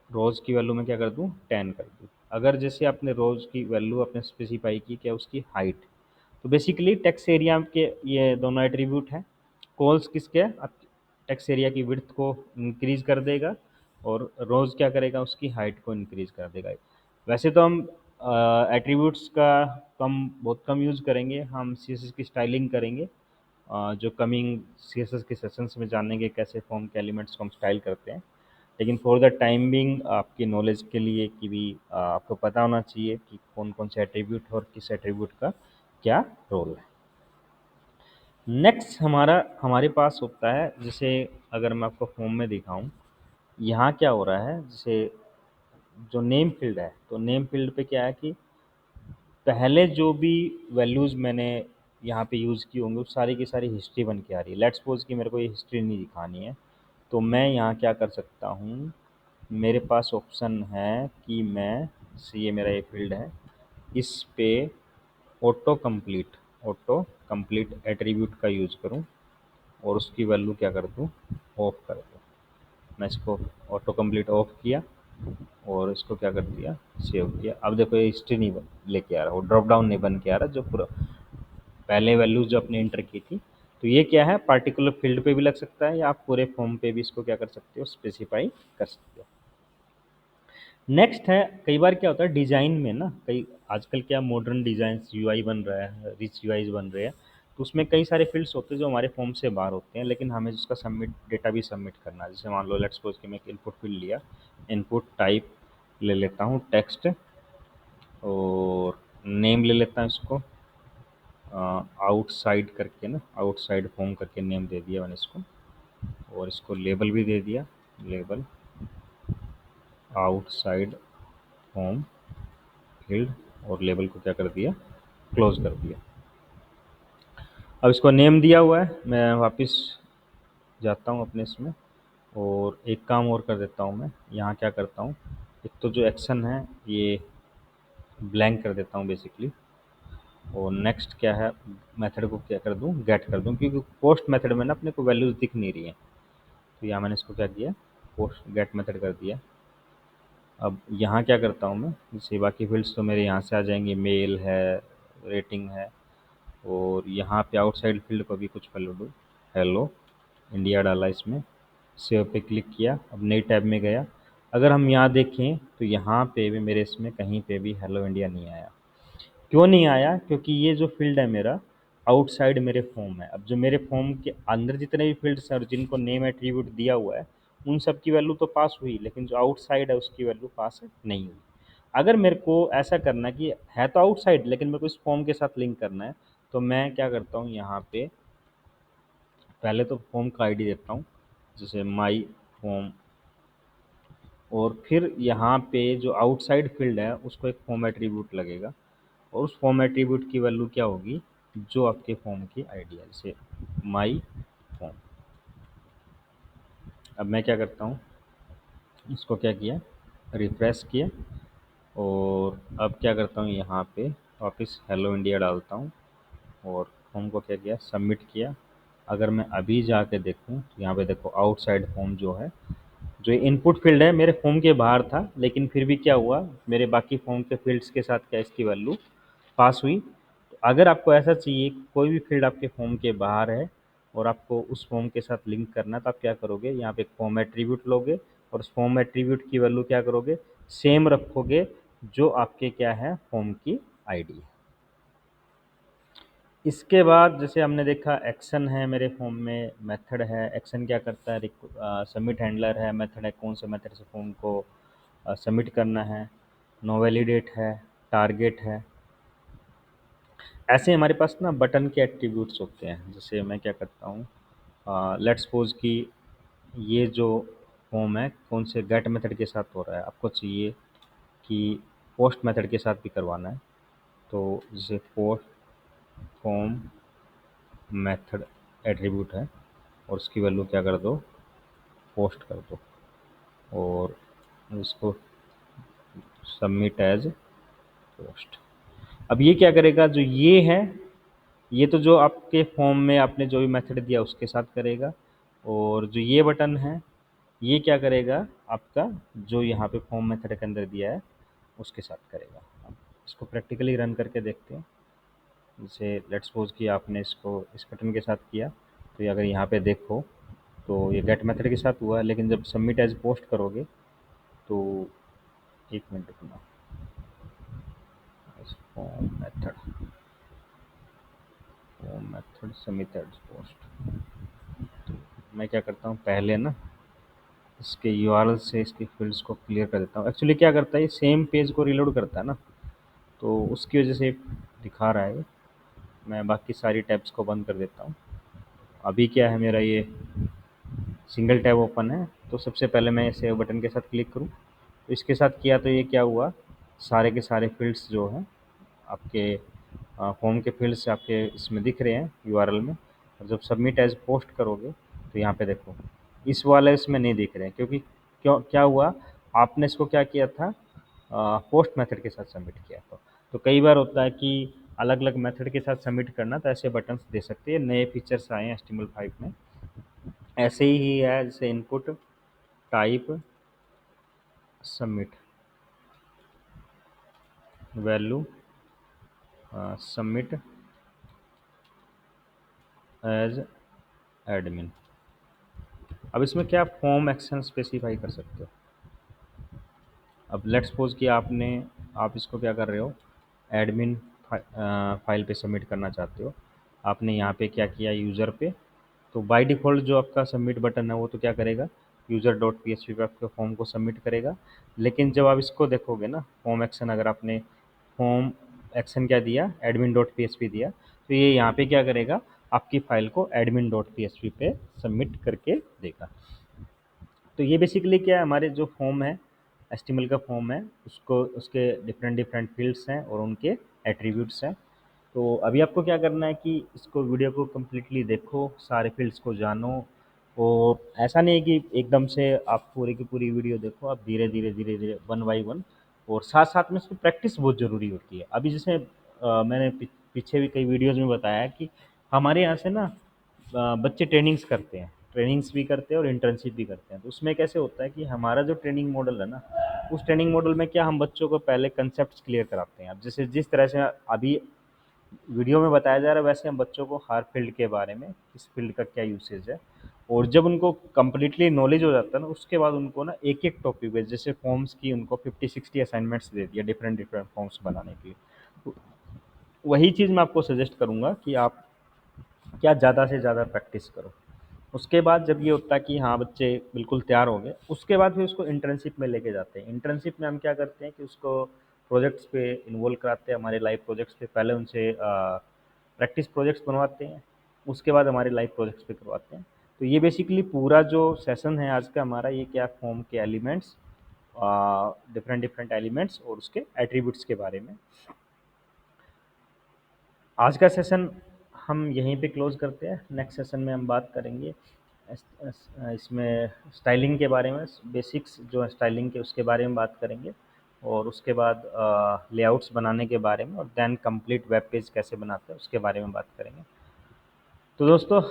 S1: रोज की वैल्यू में क्या कर दूँ 10 कर दूँ। अगर जैसे आपने रोज की वैल्यू अपने स्पेसिफाई की क्या, उसकी हाइट, तो बेसिकली टेक्स्ट एरिया के ये दोनों एट्रीब्यूट हैं। कॉल्स किसके, टेक्स्ट एरिया की विड्थ को इंक्रीज कर देगा, और रोज क्या करेगा, उसकी हाइट को इंक्रीज कर देगा। वैसे तो हम एट्रीब्यूट्स का बहुत कम यूज़ करेंगे, हम CSS की स्टाइलिंग करेंगे, जो कमिंग CSS के सेशंस में जानेंगे कैसे फॉर्म के एलिमेंट्स को हम स्टाइल करते हैं। लेकिन फॉर द टाइम बिंग आपकी नॉलेज के लिए कि भी आपको पता होना चाहिए कि कौन कौन से एट्रीब्यूट और किस एट्रीब्यूट का क्या रोल है। नेक्स्ट हमारे पास होता है, जैसे अगर मैं आपको फॉर्म में दिखाऊं, यहाँ क्या हो रहा है, जैसे जो नेम फील्ड है, तो नेम फील्ड पे क्या है कि पहले जो भी वैल्यूज़ मैंने यहाँ पे यूज़ की होंगी, उस सारी की सारी हिस्ट्री बन के आ रही है। लेट्स सपोज कि मेरे को ये हिस्ट्री नहीं दिखानी है, तो मैं यहाँ क्या कर सकता हूँ, मेरे पास ऑप्शन है कि मैं, ये मेरा ये फील्ड है, इस पे ऑटो कंप्लीट एट्रीब्यूट का यूज करूँ और उसकी वैल्यू क्या कर दूँ, ऑफ कर दूँ। मैं इसको ऑटो कंप्लीट ऑफ किया और इसको क्या कर दिया, सेव किया। अब देखो ये हिस्ट्री नहीं लेके आ रहा, वो ड्रॉप डाउन नहीं बन के आ रहा जो पूरा पहले वैल्यूज जो आपने इंटर की थी। तो ये क्या है, पार्टिकुलर फील्ड पे भी लग सकता है या आप पूरे फॉर्म पे भी इसको क्या कर सकते हो, स्पेसिफाई कर सकते हो। नेक्स्ट है, कई बार क्या होता है डिज़ाइन में ना, कई आजकल क्या मॉडर्न डिज़ाइन यूआई बन रहा है, रिच यूआईज बन रहे हैं, तो उसमें कई सारे फील्ड्स होते हैं जो हमारे फॉर्म से बाहर होते हैं, लेकिन हमें उसका सबमिट डेटा भी सबमिट करना है। जैसे मान लो लेट्स सपोज कि मैं एक इनपुट फील्ड लिया, इनपुट टाइप ले लेता हूँ टेक्स्ट, और नेम ले लेता हूँ इसको आउटसाइड करके ना, आउटसाइड फॉर्म करके नेम दे दिया मैंने इसको, और इसको लेबल भी दे दिया, लेबल आउटसाइड फॉर्म फील्ड, और लेबल को क्या कर दिया, क्लोज कर दिया। अब इसको नेम दिया हुआ है, मैं वापस जाता हूँ अपने इसमें और एक काम और कर देता हूँ। मैं यहाँ क्या करता हूँ, एक तो जो एक्शन है ये ब्लैंक कर देता हूँ बेसिकली, और नेक्स्ट क्या है, मेथड को क्या कर दूँ, गेट कर दूँ, क्योंकि पोस्ट मेथड में ना अपने को वैल्यूज दिख नहीं रही है। तो यहाँ मैंने इसको क्या किया, पोस्ट गेट मेथड कर दिया। अब यहाँ क्या करता हूँ मैं, जैसे बाकी फील्ड्स तो मेरे यहाँ से आ जाएंगे, मेल है, रेटिंग है, और यहाँ पे आउटसाइड फील्ड को भी कुछ वैल्यू दूँ, हेलो इंडिया डाला इसमें, सेव पे क्लिक किया। अब नई टैब में गया, अगर हम यहाँ देखें तो यहाँ पे भी मेरे इसमें कहीं पे भी हेलो इंडिया नहीं आया। क्यों नहीं आया, क्योंकि ये जो फील्ड है मेरा आउटसाइड मेरे फॉर्म है। अब जो मेरे फॉर्म के अंदर जितने भी फील्ड्स हैं और जिनको नेम एट्रीब्यूट दिया हुआ है, उन सब की वैल्यू तो पास हुई, लेकिन जो आउटसाइड है उसकी वैल्यू पास नहीं हुई। अगर मेरे को ऐसा करना है कि है तो आउटसाइड लेकिन मेरे को इस फॉर्म के साथ लिंक करना है, तो मैं क्या करता हूँ, यहाँ पे पहले तो फॉर्म का आईडी देता हूँ, जैसे माई फॉर्म, और फिर यहाँ पे जो आउटसाइड फील्ड है उसको एक फॉर्म एट्रीब्यूट लगेगा, और उस फॉर्म एट्रीब्यूट की वैल्यू क्या होगी, जो आपके फॉर्म की आईडी है, जैसे माई फॉर्म। अब मैं क्या करता हूँ, इसको क्या किया, रिफ्रेश किया, और अब क्या करता हूँ, यहाँ पे वापस हेलो इंडिया डालता हूँ और फॉर्म को क्या किया, सबमिट किया। अगर मैं अभी जाके देखूँ तो यहाँ पे देखो आउटसाइड फॉर्म जो है, जो इनपुट फील्ड है मेरे फॉर्म के बाहर था, लेकिन फिर भी क्या हुआ, मेरे बाकी फॉर्म के फील्ड्स के साथ क्या इसकी वैल्यू पास हुई। तो अगर आपको ऐसा चाहिए कोई भी फील्ड आपके फॉर्म के बाहर है और आपको उस फॉर्म के साथ लिंक करना है, तो आप क्या करोगे, यहाँ पे एक फॉर्म एट्रीब्यूट लोगे और उस फॉर्म एट्रीब्यूट की वैल्यू क्या करोगे, सेम रखोगे जो आपके क्या है फॉर्म की आईडी है। इसके बाद जैसे हमने देखा एक्शन है मेरे फॉर्म में, मेथड है, एक्शन क्या करता है, सबमिट हैंडलर है, मेथड है कौन से मेथड से फॉर्म को सबमिट करना है, नो वैलिडेट है, टारगेट है। ऐसे हमारे पास ना बटन के एट्रीब्यूट्स होते हैं। जैसे मैं क्या करता हूँ, लेट्स सपोज कि ये जो फॉर्म है कौन से गेट मेथड के साथ हो रहा है, आपको चाहिए कि पोस्ट मेथड के साथ भी करवाना है, तो जैसे पोस्ट फॉर्म मेथड एट्रीब्यूट है और उसकी वैल्यू क्या कर दो, पोस्ट कर दो, और इसको सबमिट एज पोस्ट। अब ये क्या करेगा, जो ये है ये तो जो आपके फॉर्म में आपने जो भी मेथड दिया उसके साथ करेगा, और जो ये बटन है ये क्या करेगा, आपका जो यहाँ पे फॉर्म मेथड के अंदर दिया है उसके साथ करेगा। अब इसको प्रैक्टिकली रन करके देखते हैं। जैसे लेट्स सपोज कि आपने इसको इस बटन के साथ किया, तो ये अगर यहाँ पे देखो तो ये गेट मेथड के साथ हुआ, लेकिन जब सबमिट एज पोस्ट करोगे तो एक मिनट रुकना, form method submit as post. मैं क्या करता हूँ, पहले ना इसके यूआरएल से इसके फील्ड्स को क्लियर कर देता हूँ। एक्चुअली क्या करता है, ये सेम पेज को रीलोड करता है ना, तो उसकी वजह से दिखा रहा है। मैं बाकी सारी टैब्स को बंद कर देता हूँ। अभी क्या है, मेरा ये सिंगल टैब ओपन है, तो सबसे पहले मैं सेव बटन के साथ क्लिक करूँ, तो इसके साथ किया तो ये क्या हुआ, सारे के सारे फील्ड्स जो हैं आपके फॉर्म के फील्ड्स आपके इसमें दिख रहे हैं यूआरएल में, और जब सबमिट एज पोस्ट करोगे तो यहाँ पे देखो इस वाले इसमें नहीं दिख रहे हैं, क्योंकि क्यों क्या हुआ, आपने इसको क्या किया था, पोस्ट मेथड के साथ सबमिट किया था। तो कई बार होता है कि अलग अलग मेथड के साथ सबमिट करना, तो ऐसे बटन्स दे सकते हैं, नए फीचर्स आए हैं HTML5 में। ऐसे ही है जैसे input type submit value submit as admin. अब इसमें क्या फॉर्म एक्शन स्पेसिफाई कर सकते हो। अब लेट्स सपोज कि आप इसको क्या कर रहे हो, एडमिन फाइल पे सबमिट करना चाहते हो। आपने यहाँ पे क्या किया, यूज़र पे, तो बाय डिफ़ॉल्ट जो आपका सबमिट बटन है वो तो क्या करेगा, user dot P H P पे आपके फॉर्म को सबमिट करेगा। लेकिन जब आप इसको देखोगे ना, फॉर्म एक्शन, अगर आपने फॉर्म एक्शन क्या दिया, admin dot P H P दिया, तो ये यहाँ पे क्या करेगा, आपकी फ़ाइल को admin dot P H P पे सबमिट करके देगा। तो ये बेसिकली क्या है, हमारे जो फॉर्म है, एचटीएमएल का फॉर्म है, उसको उसके डिफरेंट डिफरेंट फील्ड्स हैं और उनके एट्रीब्यूट्स हैं। तो अभी आपको क्या करना है कि इसको वीडियो को कम्प्लीटली देखो, सारे फील्ड्स को जानो, और ऐसा नहीं है कि एकदम से आप पूरी की पूरी वीडियो देखो, आप धीरे धीरे धीरे धीरे वन बाई वन, और साथ साथ में इसकी प्रैक्टिस बहुत ज़रूरी होती है। अभी जैसे मैंने पीछे भी कई वीडियोज़ में बताया है कि हमारे यहाँ से ना बच्चे ट्रेनिंग्स भी करते हैं और इंटर्नशिप भी करते हैं। तो उसमें कैसे होता है कि हमारा जो ट्रेनिंग मॉडल है ना, उस ट्रेनिंग मॉडल में क्या, हम बच्चों को पहले कंसेप्ट क्लियर कराते हैं। अब जैसे जिस तरह से अभी वीडियो में बताया जा रहा है, वैसे हम बच्चों को हर फील्ड के बारे में, किस फील्ड का क्या यूसेज है, और जब उनको कम्प्लीटली नॉलेज हो जाता है ना, उसके बाद उनको ना एक एक टॉपिक पे, जैसे फॉर्म्स की उनको 50-60 असाइनमेंट्स दे दिया डिफरेंट डिफरेंट फॉर्म्स बनाने के लिए। तो वही चीज़ मैं आपको सजेस्ट करूँगा कि आप क्या ज़्यादा से ज़्यादा प्रैक्टिस करो। उसके बाद जब ये होता है कि हाँ, बच्चे बिल्कुल तैयार हो गए, उसके बाद फिर उसको इंटर्नशिप में लेके जाते हैं। इंटर्नशिप में हम क्या करते हैं कि उसको प्रोजेक्ट्स पे इन्वॉल्व कराते हैं, हमारे लाइव प्रोजेक्ट्स पे पहले उनसे प्रैक्टिस प्रोजेक्ट्स बनवाते हैं, उसके बाद हमारे लाइव प्रोजेक्ट्स पे करवाते हैं। तो ये बेसिकली पूरा जो सेशन है आज का हमारा, ये क्या, फॉर्म के एलिमेंट्स, डिफरेंट डिफरेंट एलिमेंट्स और उसके एट्रीब्यूट्स के बारे में। आज का सेशन हम यहीं पे क्लोज करते हैं। नेक्स्ट सेशन में हम बात करेंगे इसमें स्टाइलिंग के बारे में, बेसिक्स जो है स्टाइलिंग के, उसके बारे में बात करेंगे, और उसके बाद लेआउट्स बनाने के बारे में, और देन कंप्लीट वेब पेज कैसे बनाते हैं उसके बारे में बात करेंगे। तो दोस्तों,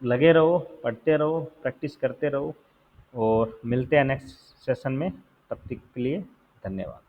S1: लगे रहो, पढ़ते रहो, प्रैक्टिस करते रहो, और मिलते हैं नेक्स्ट सेशन में। तब तक के लिए धन्यवाद।